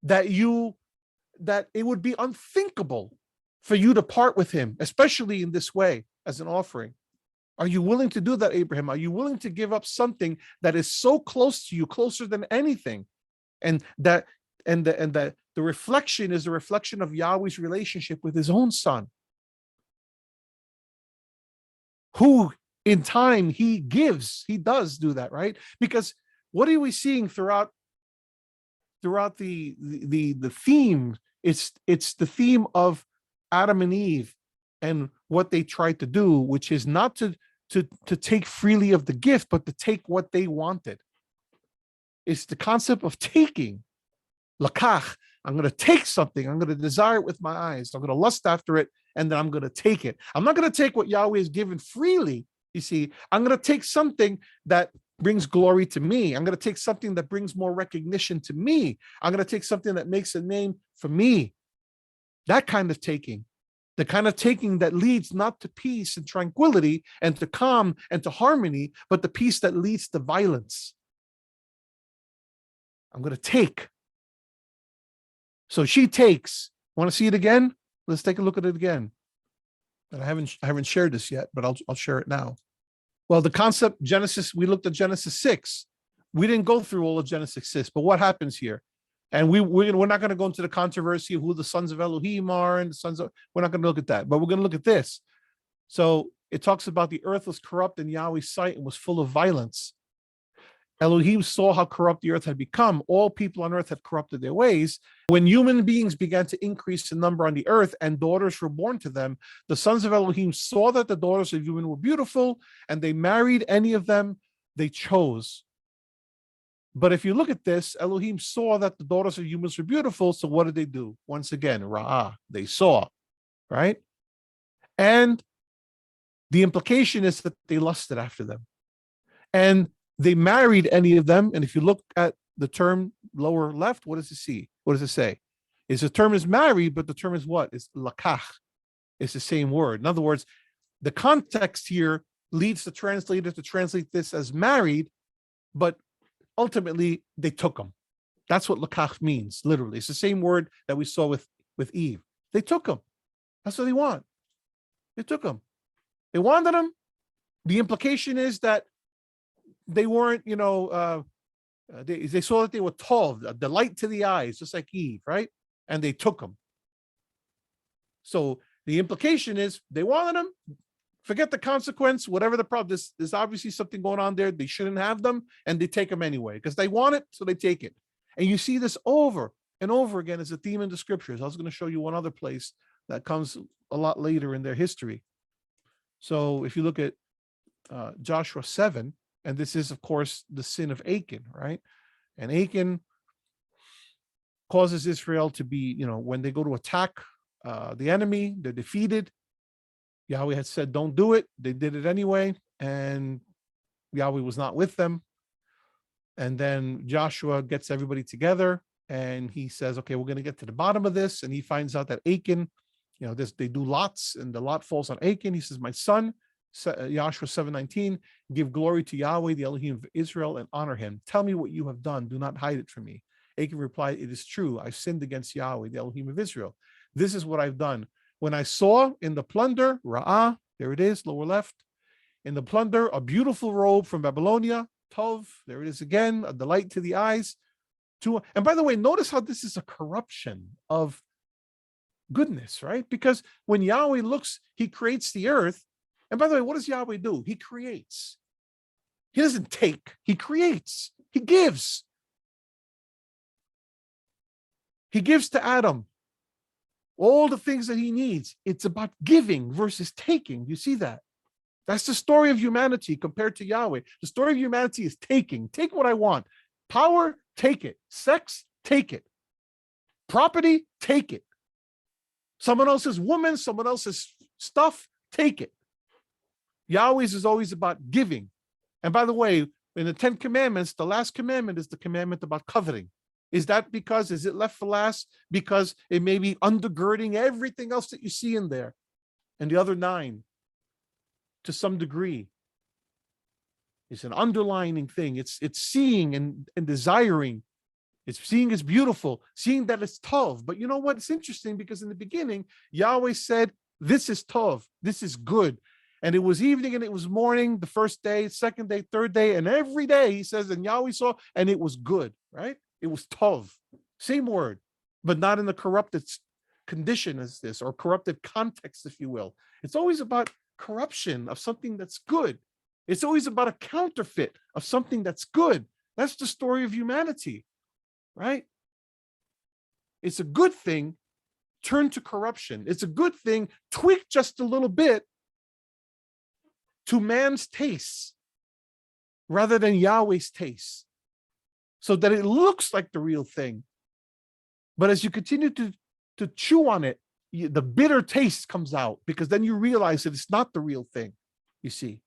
that it would be unthinkable for you to part with him, especially in this way as an offering. Are you willing to do that, Abraham? Are you willing to give up something that is so close to you, closer than anything? And the reflection is the reflection of Yahweh's relationship with his own son, who in time he gives. He does do that, right? Because what are we seeing throughout the theme? It's the theme of Adam and Eve and what they tried to do, which is not to take freely of the gift, but to take what they wanted. It's the concept of taking. Lakach, I'm going to take something. I'm going to desire it with my eyes. I'm going to lust after it, and then I'm going to take it. I'm not going to take what Yahweh has given freely. You see, I'm going to take something that brings glory to me. I'm going to take something that brings more recognition to me. I'm going to take something that makes a name for me. That kind of taking. The kind of taking that leads not to peace and tranquility and to calm and to harmony, but the peace that leads to violence. I'm going to take. So she takes. Want to see it again? Let's take a look at it again. And I haven't shared this yet, but I'll share it now. Well, the concept Genesis, we looked at Genesis 6. We didn't go through all of Genesis 6, but what happens here? And we're not going to go into the controversy of who the sons of Elohim are and the sons of, we're not going to look at that, but we're going to look at this. So it talks about the earth was corrupt in Yahweh's sight and was full of violence. Elohim saw how corrupt the earth had become. All people on earth had corrupted their ways. When human beings began to increase in number on the earth and daughters were born to them, the sons of Elohim saw that the daughters of human were beautiful, and they married any of them they chose. But if you look at this, Elohim saw that the daughters of humans were beautiful. So what did they do? Once again, Ra'ah, they saw, right? And the implication is that they lusted after them. And they married any of them. And if you look at the term lower left, what does it see? What does it say? Is the term is married, but the term is what? It's lakach. It's the same word. In other words, the context here leads the translator to translate this as married, but ultimately they took them. That's what lakach means, literally. It's the same word that we saw with Eve. They took them. That's what they want. They took them. They wanted them. The implication is that they weren't, they saw that they were tall, a delight to the eyes, just like Eve, right? And they took them. So the implication is they wanted them. Forget the consequence, whatever the problem. There's obviously something going on there. They shouldn't have them, and they take them anyway because they want it, so they take it. And you see this over and over again as a theme in the scriptures. I was going to show you one other place that comes a lot later in their history. So if you look at Joshua 7, and this is, of course, the sin of Achan, right? And Achan causes Israel to be, when they go to attack the enemy, they're defeated. Yahweh had said, don't do it. They did it anyway. And Yahweh was not with them. And then Joshua gets everybody together and he says, okay, we're going to get to the bottom of this. And he finds out that Achan, they do lots and the lot falls on Achan. He says, my son, Yahshua 7:19, give glory to Yahweh, the Elohim of Israel, and honor him. Tell me what you have done. Do not hide it from me. Achan replied, it is true. I sinned against Yahweh, the Elohim of Israel. This is what I've done. When I saw in the plunder, Ra'ah, there it is, lower left, in the plunder, a beautiful robe from Babylonia, Tov, there it is again, a delight to the eyes. And by the way, notice how this is a corruption of goodness, right? Because when Yahweh looks, he creates the earth. And by the way, what does Yahweh do? He creates. He doesn't take, he creates, he gives. He gives to Adam all the things that he needs. It's about giving versus taking. You see that? That's the story of humanity compared to Yahweh. The story of humanity is taking. Take what I want. Power, take it. Sex, take it. Property, take it. Someone else's woman, someone else's stuff, take it. Yahweh's is always about giving. And by the way, in the 10 commandments, the last commandment is the commandment about coveting. Is it left for last because it may be undergirding everything else that you see in there and the other 9 to some degree? It's an underlining thing. It's seeing and desiring. It's seeing it's beautiful, seeing that it's tov. But you know what? It's interesting because in the beginning, Yahweh said, this is tov, this is good. And it was evening and it was morning, the first day, second day, third day, and every day he says, and Yahweh saw, and it was good, right? It was tov, same word, but not in the corrupted condition as this, or corrupted context, if you will. It's always about corruption of something that's good. It's always about a counterfeit of something that's good. That's the story of humanity, right? It's a good thing turned to corruption. It's a good thing tweaked just a little bit to man's tastes rather than Yahweh's tastes, so that it looks like the real thing. But as you continue to chew on it, the bitter taste comes out, because then you realize that it's not the real thing, you see.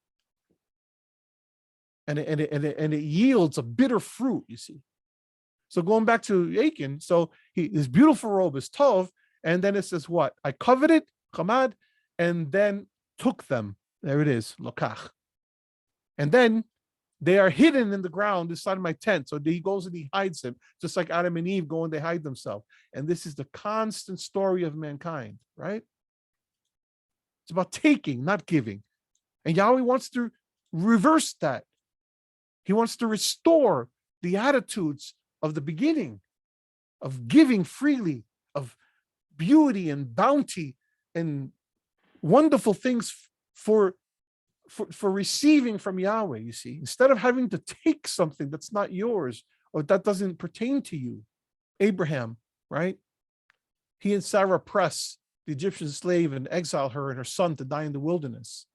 And it yields a bitter fruit, you see. So going back to Achan, so his beautiful robe is tov, and then it says what? I coveted, chamad, and then took them. There it is, lokach. And then they are hidden in the ground inside my tent. So he goes and he hides them, just like Adam and Eve go and they hide themselves. And this is the constant story of mankind, right? It's about taking, not giving. And Yahweh wants to reverse that. He wants to restore the attitudes of the beginning, of giving freely, of beauty and bounty and wonderful things for receiving from Yahweh, you see, instead of having to take something that's not yours or that doesn't pertain to you. Abraham, right? He and Sarah press the Egyptian slave and exile her and her son to die in the wilderness.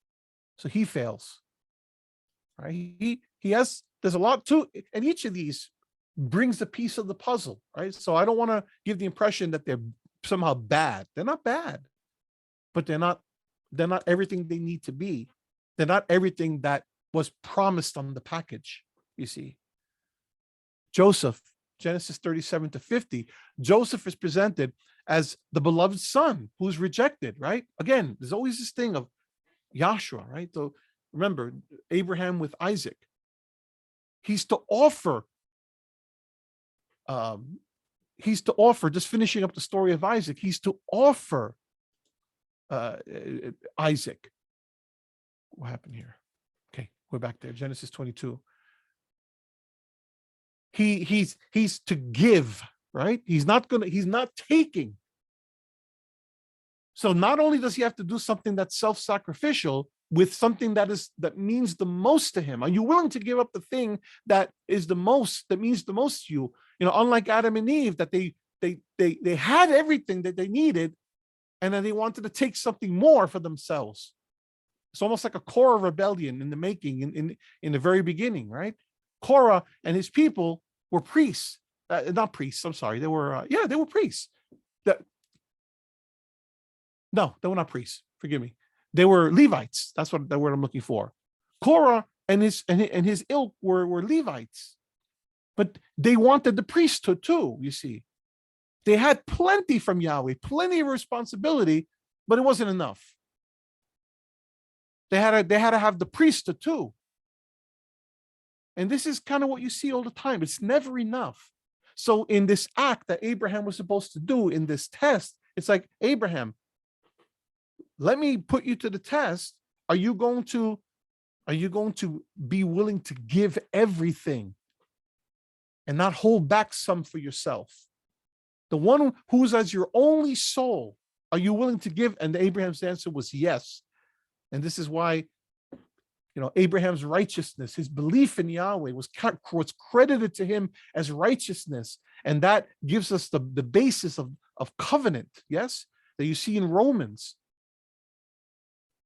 So he fails, right? There's a lot to, and each of these brings a piece of the puzzle, right? So I don't want to give the impression that they're somehow bad. They're not bad, but they're not everything they need to be. They're not everything that was promised on the package, you see. Joseph, Genesis 37-50, Joseph is presented as the beloved son who's rejected, right? Again, there's always this thing of Yahshua, right? So remember, Abraham with Isaac. He's to offer, just finishing up the story of Isaac, he's to offer Isaac. What happened here? Okay, we're back there. Genesis 22. He's to give, right? He's not taking. So not only does he have to do something that's self-sacrificial with something that means the most to him. Are you willing to give up the thing that means the most to you? You know, unlike Adam and Eve, that they had everything that they needed, and then they wanted to take something more for themselves. It's almost like a Korah rebellion in the making in the very beginning, right? Korah and his people were priests, not priests. I'm sorry, they were priests. No, they were not priests. Forgive me. They were Levites. That's what the word I'm looking for. Korah and his ilk were Levites, but they wanted the priesthood too. You see, they had plenty from Yahweh, plenty of responsibility, but it wasn't enough. They had to have the priesthood too. And this is kind of what you see all the time. It's never enough. So in this act that Abraham was supposed to do in this test, it's like, Abraham, let me put you to the test. Are you going to be willing to give everything and not hold back some for yourself? The one who's as your only soul, are you willing to give? And Abraham's answer was yes. And this is why, Abraham's righteousness, his belief in Yahweh was credited to him as righteousness. And that gives us the basis of covenant, yes, that you see in Romans.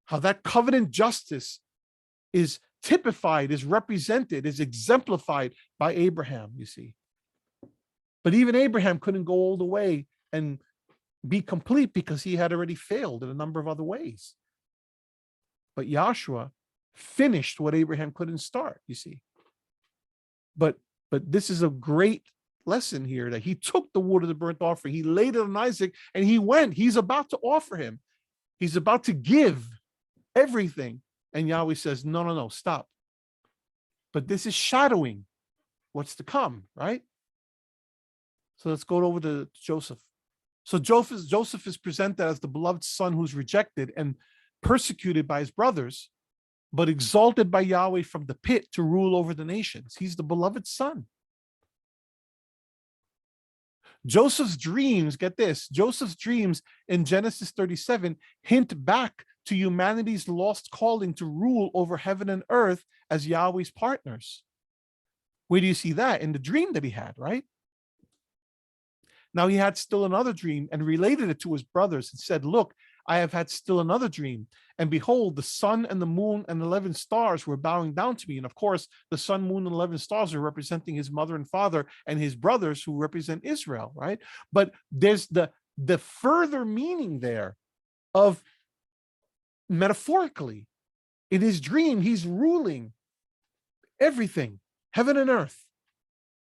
How that covenant justice is typified, is represented, is exemplified by Abraham, you see. But even Abraham couldn't go all the way and be complete because he had already failed in a number of other ways. But Yahshua finished what Abraham couldn't start, you see. But this is a great lesson here, that he took the wood of the burnt offering, he laid it on Isaac, and he went. He's about to offer him. He's about to give everything. And Yahweh says, no, no, no, stop. But this is shadowing what's to come, right? So let's go over to Joseph. So Joseph is presented as the beloved son who's rejected and persecuted by his brothers, but exalted by Yahweh from the pit to rule over the nations. He's the beloved son. Joseph's dreams, get this, Joseph's dreams in Genesis 37 hint back to humanity's lost calling to rule over heaven and earth as Yahweh's partners. Where do you see that? In the dream that he had, right? Now he had still another dream and related it to his brothers and said, look, I have had still another dream. And behold, the sun and the moon and 11 stars were bowing down to me. And of course, the sun, moon, and 11 stars are representing his mother and father and his brothers who represent Israel, right? But there's the further meaning there of, metaphorically, in his dream, he's ruling everything, heaven and earth.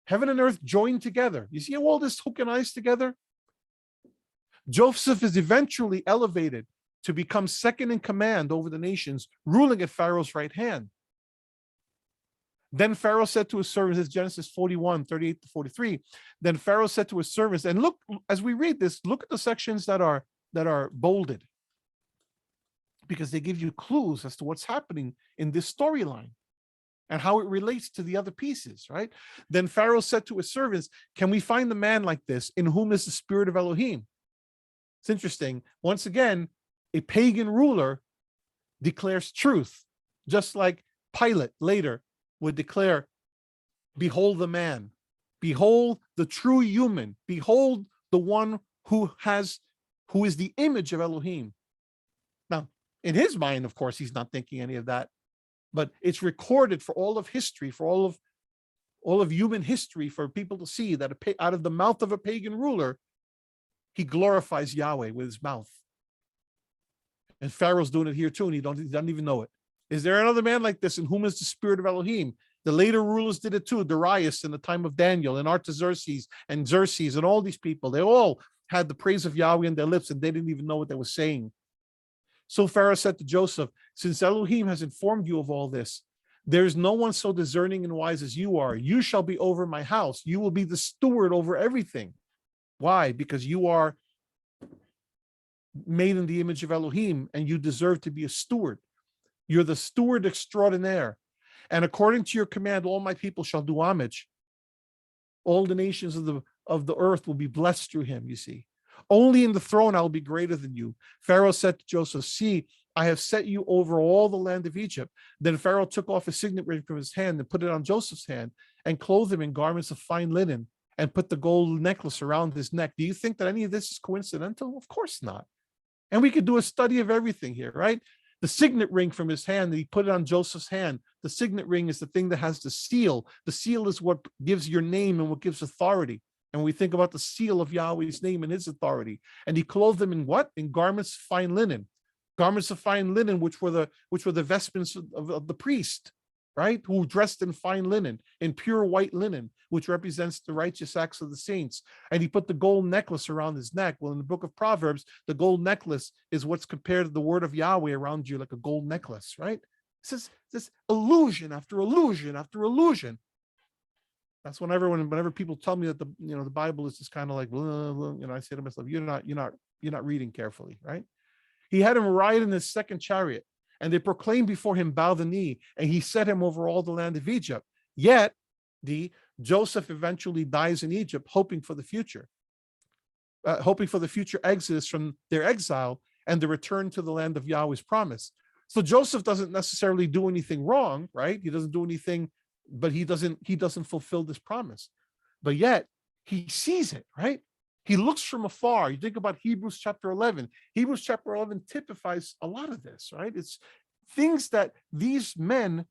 Heaven and earth joined together. You see how all this hook and eyes together? Joseph is eventually elevated to become second in command over the nations, ruling at Pharaoh's right hand. Then Pharaoh said to his servants, this is Genesis 41, 38 to 43. Then Pharaoh said to his servants, and look, as we read this, look at the sections that are bolded, because they give you clues as to what's happening in this storyline and how it relates to the other pieces, right? Then Pharaoh said to his servants, can we find a man like this in whom is the spirit of Elohim? It's interesting. Once again, a pagan ruler declares truth, just like Pilate later would declare, behold the man, behold the true human, behold the one who is the image of Elohim. Now, in his mind, of course, he's not thinking any of that, but it's recorded for all of history, for all of human history, for people to see that out of the mouth of a pagan ruler, he glorifies Yahweh with his mouth. And Pharaoh's doing it here too, and he doesn't even know it. Is there another man like this in whom is the spirit of Elohim? The later rulers did it too. Darius in the time of Daniel, and Artaxerxes and Xerxes, and all these people, they all had the praise of Yahweh in their lips, and they didn't even know what they were saying. So Pharaoh said to Joseph, since Elohim has informed you of all this, there is no one so discerning and wise as you are. You shall be over my house. You will be the steward over everything. Why? Because you are made in the image of Elohim, and you deserve to be a steward. You're the steward extraordinaire. And according to your command, all my people shall do homage. All the nations of the earth will be blessed through him, you see. Only in the throne I will be greater than you. Pharaoh said to Joseph, see, I have set you over all the land of Egypt. Then Pharaoh took off his signet ring from his hand and put it on Joseph's hand and clothed him in garments of fine linen and put the gold necklace around his neck. Do you think that any of this is coincidental? Of course not. And we could do a study of everything here, right? The signet ring from his hand, he put it on Joseph's hand. The signet ring is the thing that has the seal. The seal is what gives your name and what gives authority. And we think about the seal of Yahweh's name and his authority. And he clothed them in what? In garments of fine linen. Garments of fine linen, which were the vestments of the priest, right? Who dressed in fine linen, in pure white linen, which represents the righteous acts of the saints. And he put the gold necklace around his neck. Well, in the book of Proverbs, the gold necklace is what's compared to the word of Yahweh around you, like a gold necklace, right? This illusion after illusion after illusion. That's whenever people tell me that the Bible is just kind of like, blah, blah, I say to myself, you're not reading carefully, right? He had him ride in his second chariot, and they proclaimed before him, bow the knee, and he set him over all the land of Egypt. Yet, Joseph eventually dies in Egypt, hoping for the future exodus from their exile and the return to the land of Yahweh's promise. So Joseph doesn't necessarily do anything wrong, right? He doesn't do anything, but he doesn't fulfill this promise. But yet he sees it, right? He looks from afar. You think about Hebrews chapter 11. Hebrews chapter 11 typifies a lot of this, right? It's things that these men,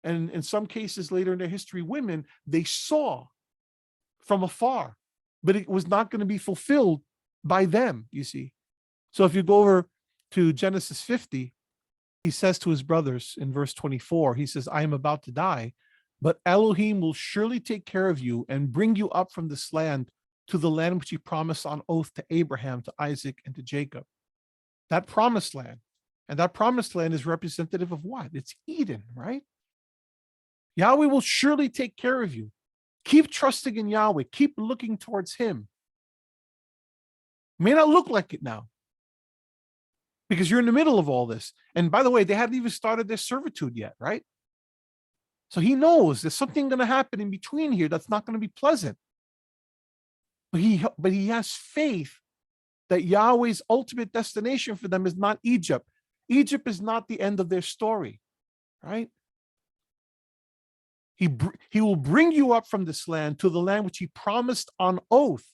and in some cases later in their history, women, they saw from afar, but it was not going to be fulfilled by them, you see. So if you go over to Genesis 50, He says to his brothers in verse 24, he says, I am about to die, but Elohim will surely take care of you and bring you up from this land to the land which he promised on oath to Abraham, to Isaac, and to Jacob. That promised land. And that promised land is representative of what? It's Eden, right? Yahweh will surely take care of you. Keep trusting in Yahweh. Keep looking towards him. May not look like it now, because you're in the middle of all this. And by the way, they haven't even started their servitude yet, right? So he knows there's something going to happen in between here that's not going to be pleasant. But he has faith that Yahweh's ultimate destination for them is not Egypt. Egypt is not the end of their story, right? He will bring you up from this land to the land which he promised on oath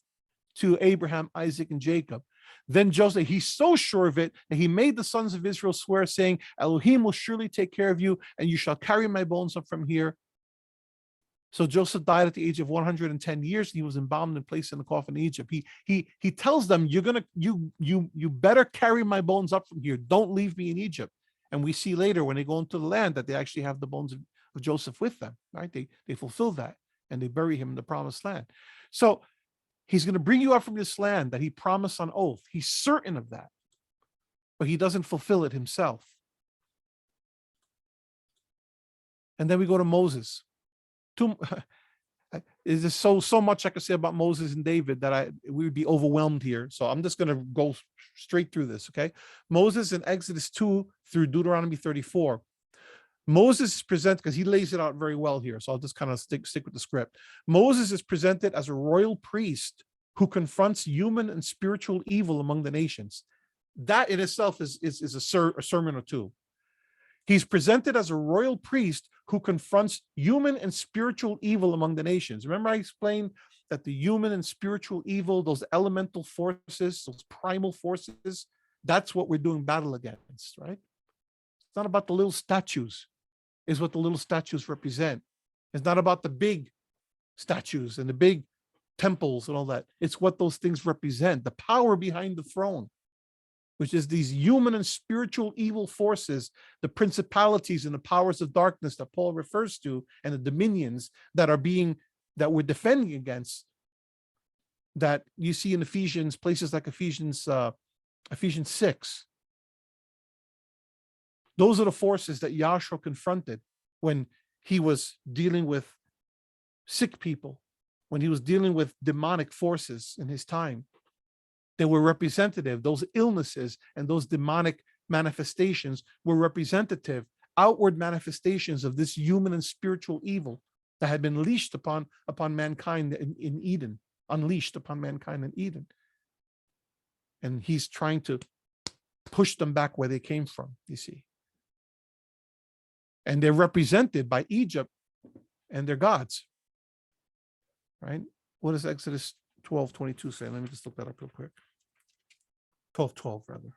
to Abraham, Isaac, and Jacob. Then Joseph, he's so sure of it that he made the sons of Israel swear, saying, Elohim will surely take care of you, and you shall carry my bones up from here. So Joseph died at the age of 110 years, and he was embalmed and placed in a coffin in Egypt. He tells them, you better carry my bones up from here. Don't leave me in Egypt. And we see later when they go into the land that they actually have the bones of Joseph with them, right? They fulfill that, and they bury him in the promised land. So he's going to bring you up from this land that he promised on oath. He's certain of that, but he doesn't fulfill it himself. And then we go to Moses. There's so much I could say about Moses and David that we would be overwhelmed here. So I'm just going to go straight through this, okay? Moses in Exodus 2 through Deuteronomy 34. Moses is presented, because he lays it out very well here, so I'll just kind of stick with the script. Moses is presented as a royal priest who confronts human and spiritual evil among the nations. That in itself is a sermon or two. He's presented as a royal priest who confronts human and spiritual evil among the nations. Remember I explained that the human and spiritual evil, those elemental forces, those primal forces, that's what we're doing battle against, right? It's not about the little statues. Is what the little statues represent. It's not about the big statues and the big temples and all that. It's what those things represent, the power behind the throne, which is these human and spiritual evil forces, the principalities and the powers of darkness that Paul refers to, and the dominions that we're defending against, that you see in Ephesians, places like Ephesians 6. Those are the forces that Yahshua confronted when he was dealing with sick people, when he was dealing with demonic forces in his time. They were representative. Those illnesses and those demonic manifestations were representative, outward manifestations of this human and spiritual evil that had been unleashed upon mankind in Eden, unleashed upon mankind in Eden. And he's trying to push them back where they came from, you see. And they're represented by Egypt and their gods, right? What does Exodus 12:22 say? Let me just look that up real quick. 12:12 rather.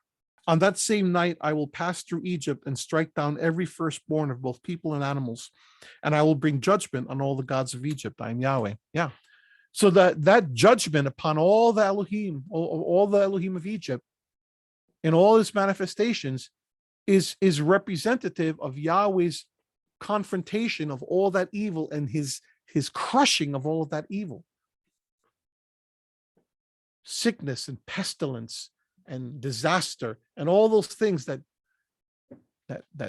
On that same night, I will pass through Egypt and strike down every firstborn of both people and animals, and I will bring judgment on all the gods of Egypt. I am Yahweh. Yeah. So that judgment upon all the Elohim of Egypt in all its manifestations is representative of Yahweh's confrontation of all that evil and his crushing of all of that evil. Sickness and pestilence and disaster and all those things that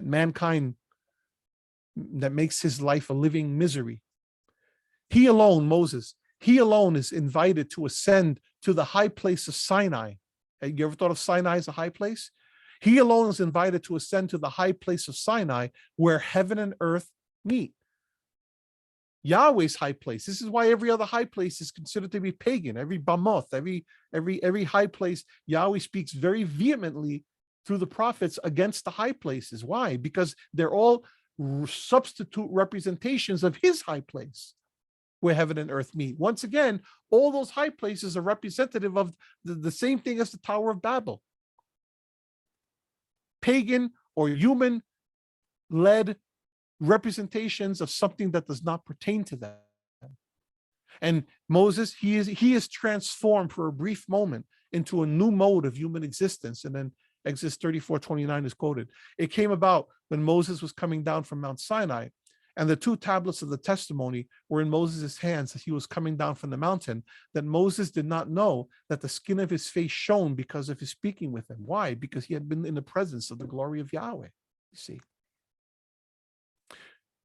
mankind, that makes his life a living misery. He alone, Moses, he alone is invited to ascend to the high place of Sinai. Have you ever thought of Sinai as a high place? He alone is invited to ascend to the high place of Sinai, where heaven and earth meet. Yahweh's high place. This is why every other high place is considered to be pagan. Every bamoth, every high place, Yahweh speaks very vehemently through the prophets against the high places. Why? Because they're all substitute representations of his high place, where heaven and earth meet. Once again, all those high places are representative of the same thing as the Tower of Babel. Pagan or human-led representations of something that does not pertain to them. And Moses, he is transformed for a brief moment into a new mode of human existence, and then Exodus 34:29 is quoted. It came about when Moses was coming down from Mount Sinai, and the 2 tablets of the testimony were in Moses' hands as he was coming down from the mountain, that Moses did not know that the skin of his face shone because of his speaking with him. Why? Because he had been in the presence of the glory of Yahweh. You see.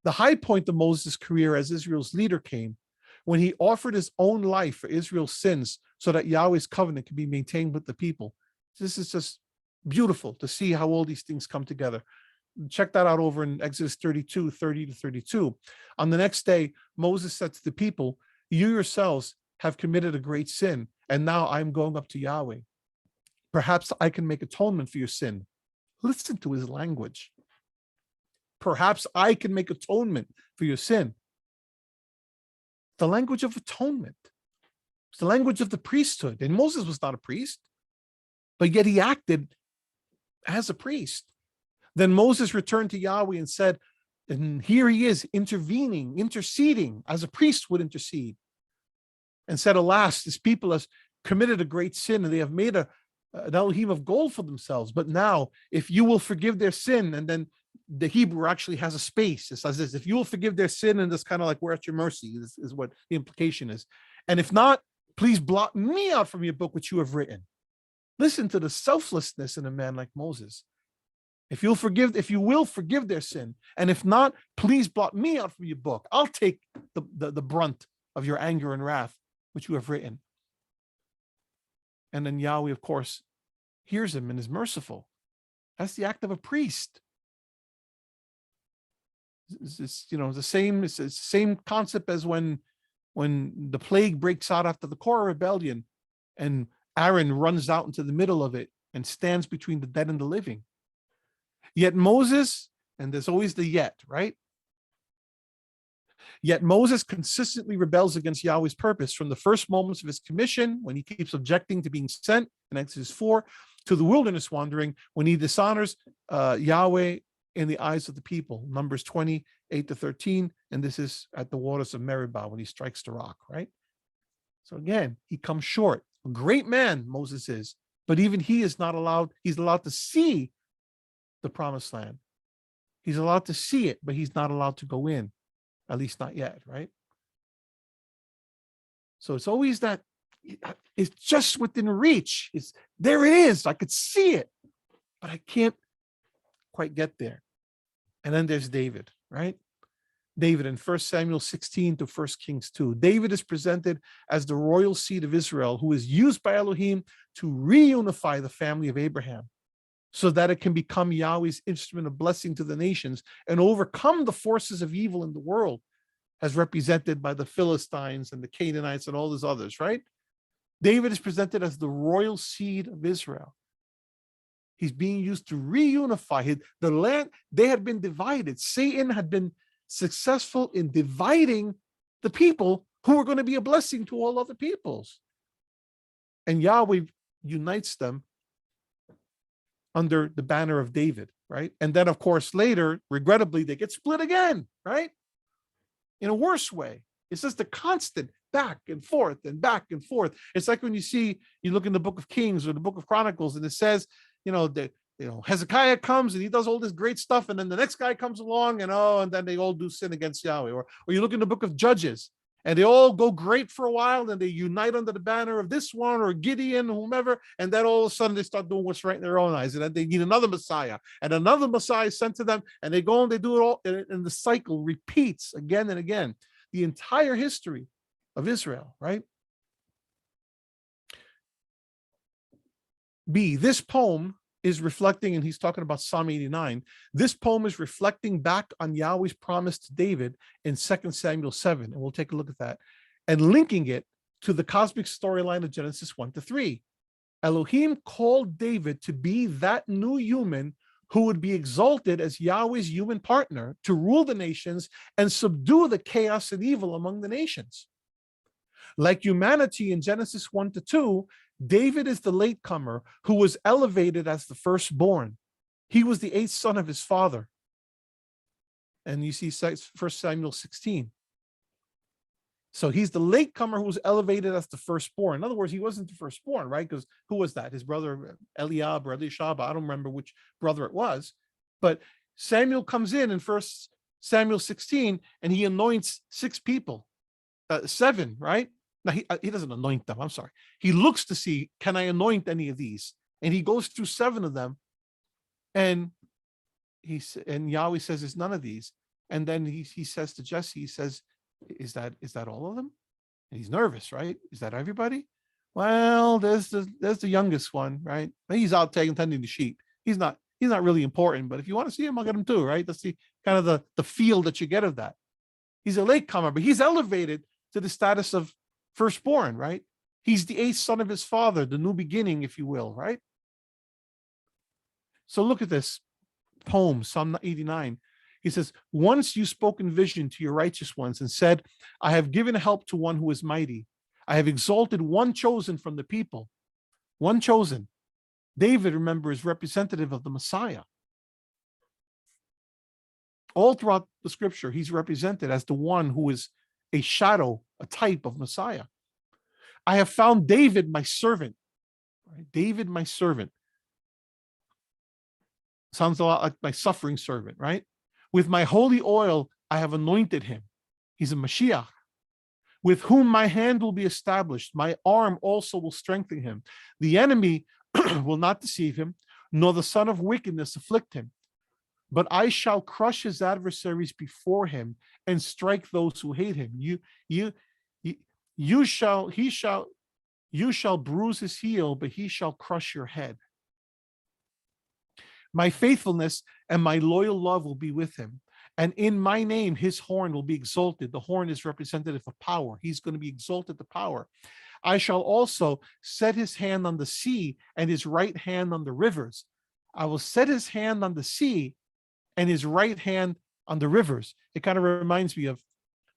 The high point of Moses' career as Israel's leader came when he offered his own life for Israel's sins so that Yahweh's covenant could be maintained with the people. This is just beautiful to see how all these things come together. Check that out over in Exodus 32:30-32. On the next day, Moses said to the people, "You yourselves have committed a great sin, and now I'm going up to Yahweh. Perhaps I can make atonement for your sin." Listen to his language. Perhaps I can make atonement for your sin. The language of atonement. It's the language of the priesthood. And Moses was not a priest, but yet he acted as a priest. Then Moses returned to Yahweh and said, and here he is intervening, interceding as a priest would intercede, and said, "Alas, this people has committed a great sin, and they have made an Elohim of gold for themselves. But now, if you will forgive their sin," and then the Hebrew actually has a space. It says this: if you will forgive their sin, and it's kind of like we're at your mercy, is what the implication is. "And if not, please blot me out from your book which you have written." Listen to the selflessness in a man like Moses. If you will forgive their sin, and if not, please blot me out from your book. I'll take the brunt of your anger and wrath, which you have written. And then Yahweh, of course, hears him and is merciful. That's the act of a priest. It's the same concept as when the plague breaks out after the Korah rebellion, and Aaron runs out into the middle of it and stands between the dead and the living. Yet Moses, and there's always the yet, right? Yet Moses consistently rebels against Yahweh's purpose from the first moments of his commission, when he keeps objecting to being sent in Exodus 4, to the wilderness wandering, when he dishonors Yahweh in the eyes of the people. Numbers 20:8-13, and this is at the waters of Meribah when he strikes the rock, right? So again, he comes short. A great man, Moses is, but even he is not allowed, he's allowed to see the promised land. He's allowed to see it, but he's not allowed to go in, at least not yet, right? So it's always that it's just within reach. There it is. I could see it, but I can't quite get there. And then there's David, right? David in 1 Samuel 16 to 1 Kings 2. David is presented as the royal seed of Israel, who is used by Elohim to reunify the family of Abraham, so that it can become Yahweh's instrument of blessing to the nations and overcome the forces of evil in the world, as represented by the Philistines and the Canaanites and all those others, right? David is presented as the royal seed of Israel. He's being used to reunify the land. They had been divided. Satan had been successful in dividing the people who were going to be a blessing to all other peoples. And Yahweh unites them under the banner of David, right? And then, of course, later, regrettably, they get split again, right? In a worse way. It's just the constant back and forth and back and forth. It's like when you look in the book of Kings or the book of Chronicles, and it says, Hezekiah comes and he does all this great stuff, and then the next guy comes along and then they all do sin against Yahweh. Or you look in the book of Judges, and they all go great for a while, and they unite under the banner of this one or Gideon, whomever, and then all of a sudden they start doing what's right in their own eyes, and then they need another Messiah, and another Messiah is sent to them, and they go and they do it all, and the cycle repeats again and again. The entire history of Israel, right? This poem is reflecting, and he's talking about Psalm 89. This poem is reflecting back on Yahweh's promise to David in 2 Samuel 7, and we'll take a look at that, and linking it to the cosmic storyline of Genesis 1-3. Elohim called David to be that new human who would be exalted as Yahweh's human partner to rule the nations and subdue the chaos and evil among the nations. Like humanity in Genesis 1-2, David is the latecomer who was elevated as the firstborn. He was the 8th son of his father. And you see 1 Samuel 16. So he's the latecomer who was elevated as the firstborn. In other words, he wasn't the firstborn, right? Because who was that? His brother Eliab or Elishab. I don't remember which brother it was. But Samuel comes in 1 Samuel 16, and he anoints 6 people, 7, right? Now, he doesn't anoint them. I'm sorry. He looks to see, can I anoint any of these? And he goes through 7 of them. And Yahweh says, it's none of these. And then he says to Jesse, he says, is that all of them? And he's nervous, right? Is that everybody? Well, there's the youngest one, right? He's out tending the sheep. He's not really important, but if you want to see him, I'll get him too, right? That's the kind of the feel that you get of that. He's a latecomer, but he's elevated to the status of firstborn, right? He's the 8th son of his father, the new beginning, if you will, right? So look at this poem, Psalm 89. He says, once you spoke in vision to your righteous ones and said, I have given help to one who is mighty. I have exalted one chosen from the people. One chosen. David, remember, is representative of the Messiah. All throughout the scripture, he's represented as the one who is a shadow, a type of Messiah. I have found David, my servant. Right? David, my servant. Sounds a lot like my suffering servant, right? With my holy oil, I have anointed him. He's a Mashiach. With whom my hand will be established. My arm also will strengthen him. The enemy will not deceive him, nor the son of wickedness afflict him. But I shall crush his adversaries before him and strike those who hate him. You shall bruise his heel, but he shall crush your head. My faithfulness and my loyal love will be with him. And in my name, his horn will be exalted. The horn is representative of power. He's going to be exalted to power. I shall also set his hand on the sea and his right hand on the rivers. I will set his hand on the sea and his right hand on the rivers. It kind of reminds me of,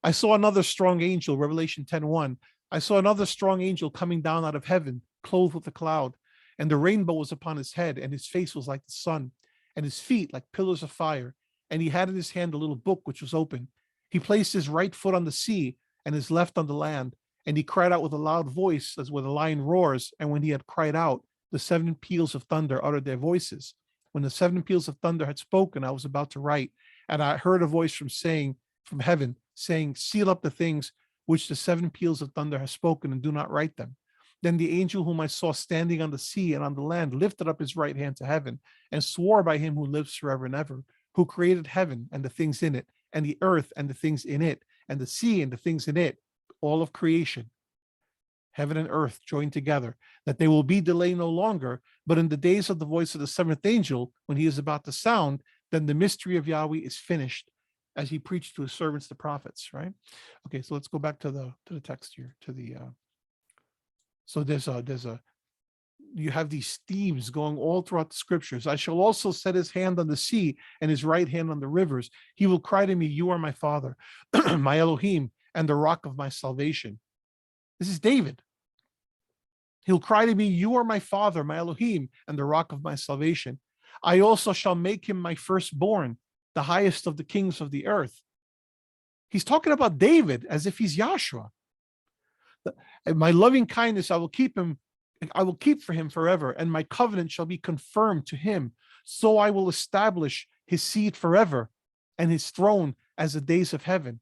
I saw another strong angel, Revelation 10:1. I saw another strong angel coming down out of heaven, clothed with a cloud. And the rainbow was upon his head, and his face was like the sun, and his feet like pillars of fire. And he had in his hand a little book which was open. He placed his right foot on the sea and his left on the land. And he cried out with a loud voice, as when a lion roars. And when he had cried out, the 7 peals of thunder uttered their voices. When the 7 peals of thunder had spoken, I was about to write. And I heard a voice from heaven, saying, seal up the things which the 7 peals of thunder have spoken, and do not write them. Then the angel whom I saw standing on the sea and on the land lifted up his right hand to heaven and swore by him who lives forever and ever, who created heaven and the things in it, and the earth and the things in it, and the sea and the things in it, all of creation, heaven and earth joined together, that they will be delayed no longer, but in the days of the voice of the 7th angel, when he is about to sound, then the mystery of Yahweh is finished, as he preached to his servants, the prophets, right? Okay, so let's go back to the text here, to the so you have these themes going all throughout the scriptures. I shall also set his hand on the sea and his right hand on the rivers. He will cry to me, you are my father, my Elohim, and the rock of my salvation. This is David. He'll cry to me, you are my father, my Elohim, and the rock of my salvation. I also shall make him my firstborn, the highest of the kings of the earth. He's talking about David as if he's Yahshua. My loving kindness I will keep for him forever, and my covenant shall be confirmed to him. So I will establish his seed forever, and his throne as the days of heaven.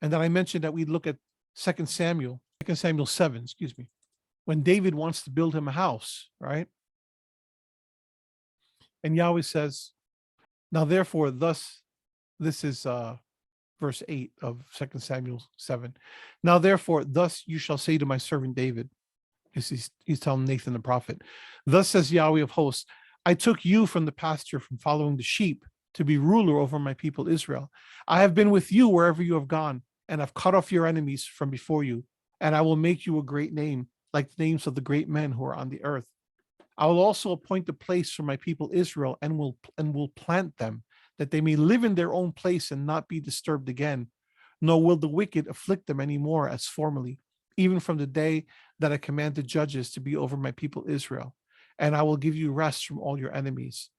And then I mentioned that we'd look at 2 Samuel 7, when David wants to build him a house, right? And Yahweh says, now therefore, this is verse 8 of 2 Samuel 7. Now, therefore, thus you shall say to my servant David, he's telling Nathan the prophet, thus says Yahweh of hosts, I took you from the pasture, from following the sheep, to be ruler over my people Israel. I have been with you wherever you have gone, and have cut off your enemies from before you, and I will make you a great name, like the names of the great men who are on the earth. I will also appoint a place for my people Israel, and will plant them, that they may live in their own place and not be disturbed again, nor will the wicked afflict them any more as formerly, even from the day that I commanded judges to be over my people Israel. And I will give you rest from all your enemies.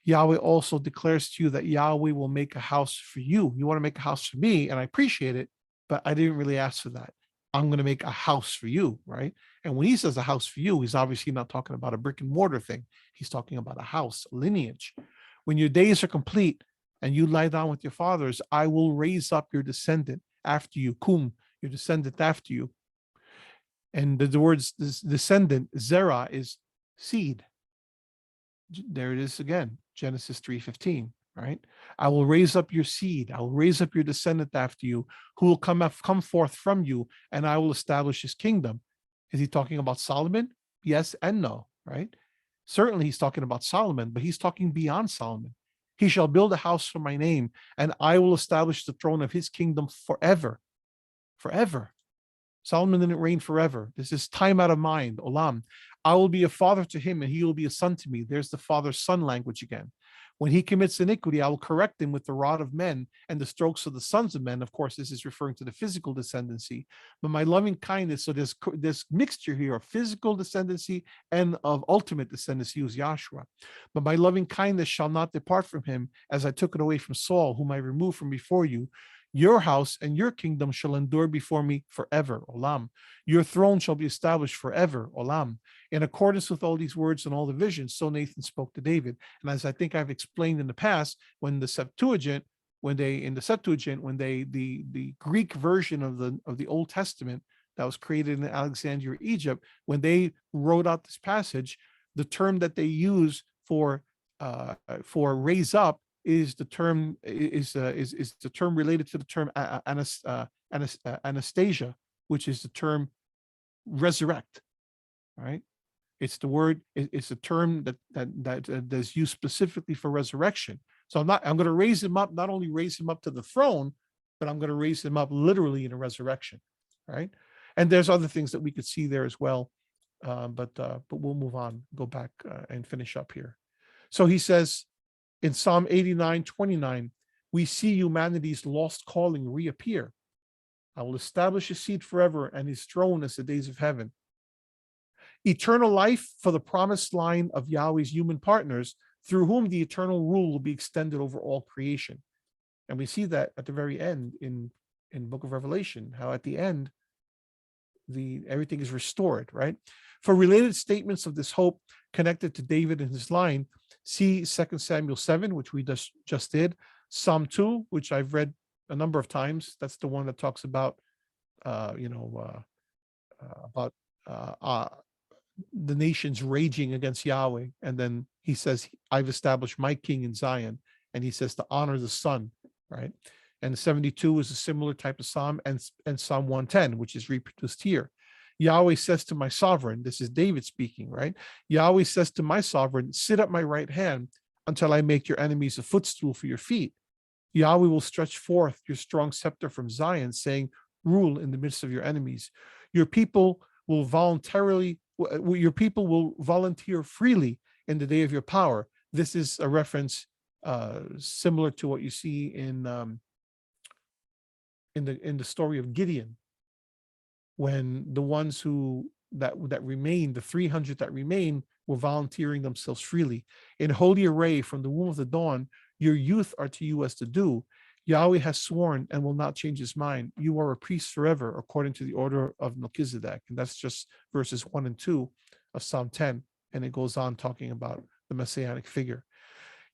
Yahweh also declares to you that Yahweh will make a house for you. You want to make a house for me, and I appreciate it. but I didn't really ask for that. I'm going to make a house for you, right? And when he says a house for you, he's obviously not talking about a brick and mortar thing. He's talking about a house, a lineage. When your days are complete and you lie down with your fathers, I will raise up your descendant after you, your descendant after you. And the words descendant, zera, is seed. There it is again, Genesis 3:15, right? I will raise up your seed. I will raise up your descendant after you, who will come forth from you, and I will establish his kingdom. Is he talking about Solomon? Yes and no, right? Certainly he's talking about Solomon, but he's talking beyond Solomon. He shall build a house for my name, and I will establish the throne of his kingdom forever. Forever. Solomon didn't reign forever. This is time out of mind, olam. I will be a father to him and he will be a son to me. There's the father-son language again. When he commits iniquity, I will correct him with the rod of men and the strokes of the sons of men. Of course, this is referring to the physical descendancy. But my loving kindness, so there's this mixture here of physical descendancy and of ultimate descendancy, who's Yahshua. But my loving kindness shall not depart from him, as I took it away from Saul, whom I removed from before you. Your house and your kingdom shall endure before me forever, olam. Your throne shall be established forever, olam. In accordance with all these words and all the visions, so Nathan spoke to David. And as I think I've explained in the past, when the Septuagint, the Greek version of the Old Testament that was created in Alexandria, Egypt, when they wrote out this passage, the term that they use for raise up is the term related to the term anastasia, which is the term resurrect, right? It's the word. It's a term that is used specifically for resurrection. So I'm going to raise him up, not only raise him up to the throne, but I'm going to raise him up literally in a resurrection, right? And there's other things that we could see there as well, but we'll move on, go back and finish up here. So he says in Psalm 89:29, we see humanity's lost calling reappear. I will establish his seed forever and his throne as the days of heaven. Eternal life for the promised line of Yahweh's human partners, through whom the eternal rule will be extended over all creation. And we see that at the very end in Book of Revelation, how at the end, everything is restored, right? For related statements of this hope connected to David and his line, see 2 Samuel 7, which we just did, Psalm 2, which I've read a number of times. That's the one that talks about, the nations raging against Yahweh. And then he says, I've established my king in Zion. And he says to honor the son, right? And 72 is a similar type of psalm, and Psalm 110, which is reproduced here. Yahweh says to my sovereign, this is David speaking, right? Yahweh says to my sovereign, sit at my right hand until I make your enemies a footstool for your feet. Yahweh will stretch forth your strong scepter from Zion, saying, rule in the midst of your enemies. Your people will volunteer freely in the day of your power. This is a reference similar to what you see in the story of Gideon, when the ones that remained, the 300 that remained, were volunteering themselves freely. In holy array from the womb of the dawn, your youth are to you as the dew. Yahweh has sworn and will not change his mind. You are a priest forever, according to the order of Melchizedek. And that's just verses 1 and 2 of Psalm 10. And it goes on talking about the messianic figure.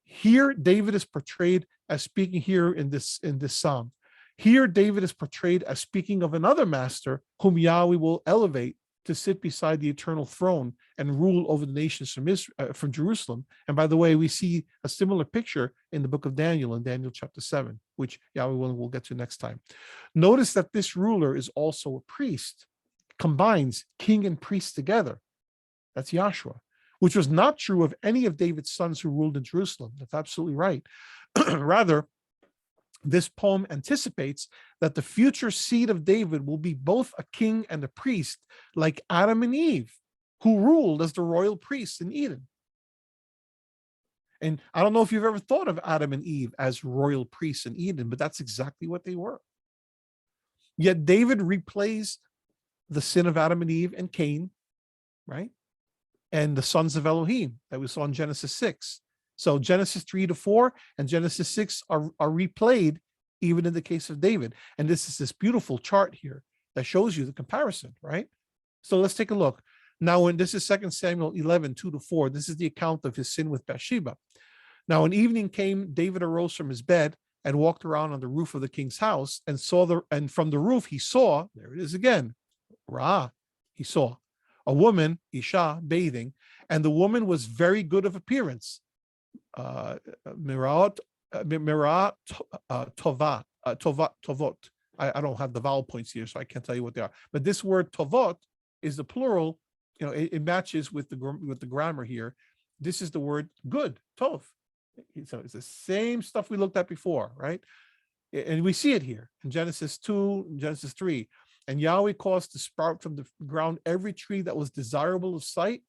Here, David is portrayed as speaking here in this psalm. Here, David is portrayed as speaking of another master whom Yahweh will elevate to sit beside the eternal throne and rule over the nations from Jerusalem. And by the way, we see a similar picture in the book of Daniel, in Daniel chapter 7, which Yahweh will get to next time. Notice that this ruler is also a priest, combines king and priest together. That's Yahshua, which was not true of any of David's sons who ruled in Jerusalem. That's absolutely right. Rather, this poem anticipates that the future seed of David will be both a king and a priest, like Adam and Eve, who ruled as the royal priests in Eden. And I don't know if you've ever thought of Adam and Eve as royal priests in Eden, but that's exactly what they were. Yet David replays the sin of Adam and Eve and Cain, right? And the sons of Elohim that we saw in Genesis 6. So Genesis 3 to 4 and Genesis 6 are replayed even in the case of David. And this is this beautiful chart here that shows you the comparison, right? So let's take a look. Now, when this is 2 Samuel 11, 2-4, this is the account of his sin with Bathsheba. Now, when evening came, David arose from his bed and walked around on the roof of the king's house and from the roof he saw, there it is again, he saw a woman, Isha, bathing, and the woman was very good of appearance. Tovot. I don't have the vowel points here, so I can't tell you what they are. But this word tovot is the plural. It matches with the grammar here. This is the word good, tov. So it's the same stuff we looked at before, right? And we see it here in Genesis 2, Genesis 3. And Yahweh caused to sprout from the ground every tree that was desirable of sight.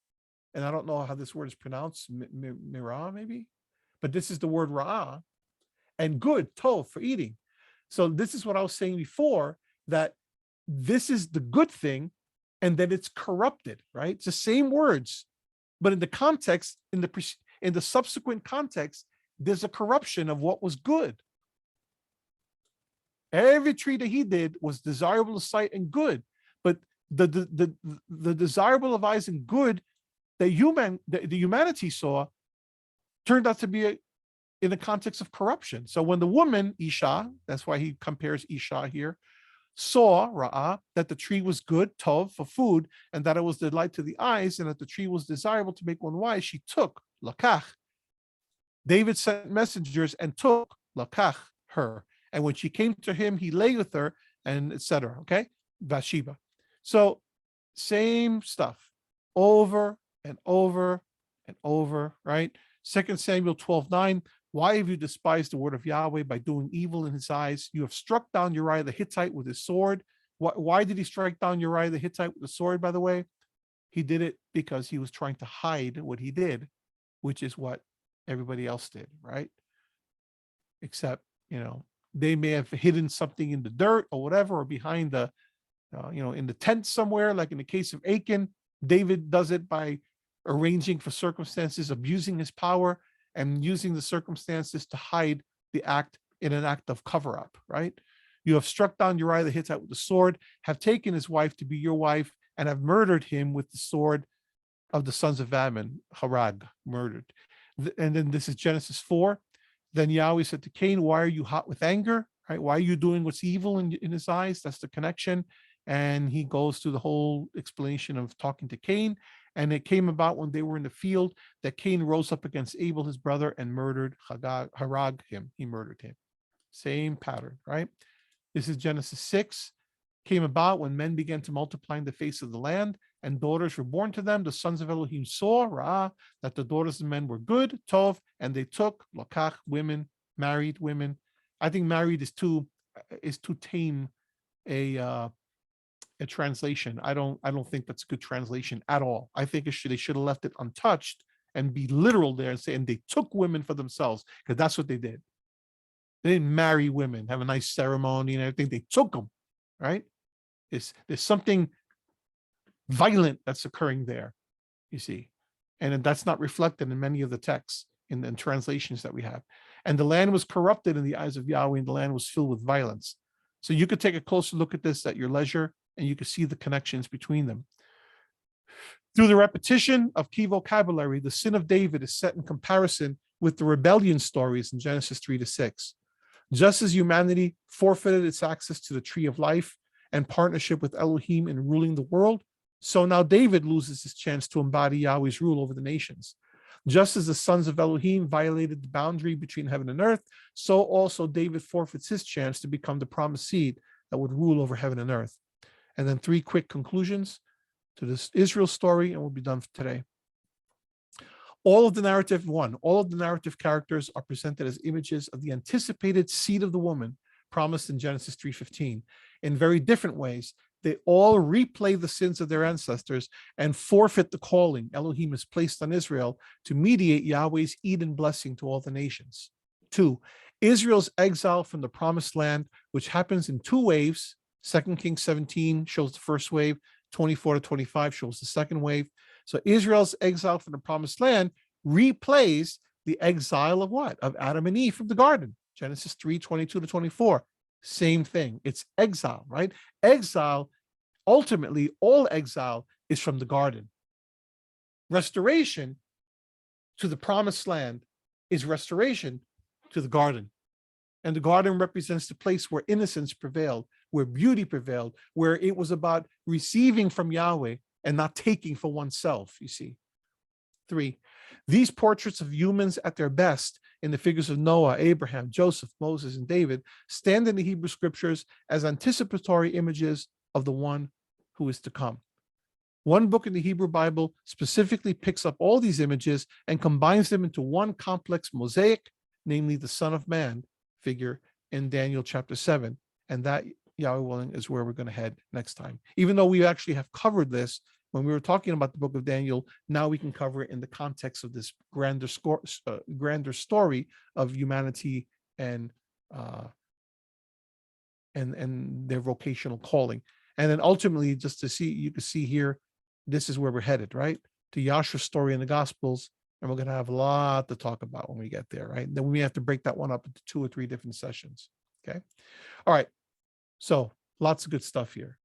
And I don't know how this word is pronounced, mirah maybe, but this is the word ra'ah, and good, tov, for eating. So this is what I was saying before, that this is the good thing, and then it's corrupted, right? It's the same words, but in the context, in the subsequent context, there's a corruption of what was good. Every tree that he did was desirable of sight and good, but the desirable of eyes and good that the humanity saw turned out to be in the context of corruption. So when the woman, Isha, that's why he compares Isha here, saw, Ra'ah, that the tree was good, tov, for food, and that it was delight to the eyes, and that the tree was desirable to make one wise, she took, lakach. David sent messengers and took, lakach, her. And when she came to him, he lay with her, and etc. Okay? Bathsheba. So same stuff over and over and over, right? 2 Samuel 12:9. Why have you despised the word of Yahweh by doing evil in his eyes? You have struck down Uriah the Hittite with his sword. Why did he strike down Uriah the Hittite with the sword, by the way? He did it because he was trying to hide what he did, which is what everybody else did, right? Except, they may have hidden something in the dirt or whatever, or behind the, in the tent somewhere, like in the case of Achan. David does it by arranging for circumstances, abusing his power, and using the circumstances to hide the act in an act of cover-up, right? You have struck down Uriah the Hittite with the sword, have taken his wife to be your wife, and have murdered him with the sword of the sons of Ammon, Harag, murdered. And then this is Genesis 4. Then Yahweh said to Cain, why are you hot with anger? Right? Why are you doing what's evil in his eyes? That's the connection. And he goes through the whole explanation of talking to Cain. And it came about when they were in the field that Cain rose up against Abel, his brother, and murdered Harag him. He murdered him. Same pattern, right? This is Genesis 6. Came about when men began to multiply in the face of the land, and daughters were born to them. The sons of Elohim saw, Ra'ah, that the daughters of men were good, Tov, and they took, Lakach, women, married women. I think married is too tame a translation. I don't think that's a good translation at all. I think they should have left it untouched and be literal there and say, and they took women for themselves, because that's what they did. They didn't marry women, have a nice ceremony and everything. They took them, right? There's something violent that's occurring there, you see. And that's not reflected in many of the texts in the translations that we have. And the land was corrupted in the eyes of Yahweh, and the land was filled with violence. So you could take a closer look at this at your leisure, and you can see the connections between them. Through the repetition of key vocabulary, the sin of David is set in comparison with the rebellion stories in Genesis 3-6. Just as humanity forfeited its access to the tree of life and partnership with Elohim in ruling the world, so now David loses his chance to embody Yahweh's rule over the nations. Just as the sons of Elohim violated the boundary between heaven and earth, so also David forfeits his chance to become the promised seed that would rule over heaven and earth. And then 3 quick conclusions to this Israel story, and we'll be done for today. All of the narrative characters are presented as images of the anticipated seed of the woman promised in Genesis 3:15. In very different ways, they all replay the sins of their ancestors and forfeit the calling Elohim has placed on Israel to mediate Yahweh's Eden blessing to all the nations. 2, Israel's exile from the promised land, which happens in 2 waves. 2 Kings 17 shows the first wave, 24-25 shows the second wave. So Israel's exile from the promised land replays the exile of what? Of Adam and Eve from the garden. Genesis 3:22-24. Same thing. It's exile, right? Exile, ultimately, all exile is from the garden. Restoration to the promised land is restoration to the garden. And the garden represents the place where innocence prevailed, where beauty prevailed, where it was about receiving from Yahweh and not taking for oneself, you see. 3, these portraits of humans at their best in the figures of Noah, Abraham, Joseph, Moses, and David stand in the Hebrew scriptures as anticipatory images of the one who is to come. One book in the Hebrew Bible specifically picks up all these images and combines them into one complex mosaic, namely the Son of Man figure in Daniel chapter 7. And that, Yahweh willing, is where we're going to head next time. Even though we actually have covered this when we were talking about the book of Daniel, now we can cover it in the context of this grander story of humanity and their vocational calling. And then ultimately, just to see, you can see here, this is where we're headed, right? To Yahshua's story in the Gospels. And we're going to have a lot to talk about when we get there, right? Then we have to break that one up into 2 or 3 different sessions. Okay. All right. So lots of good stuff here.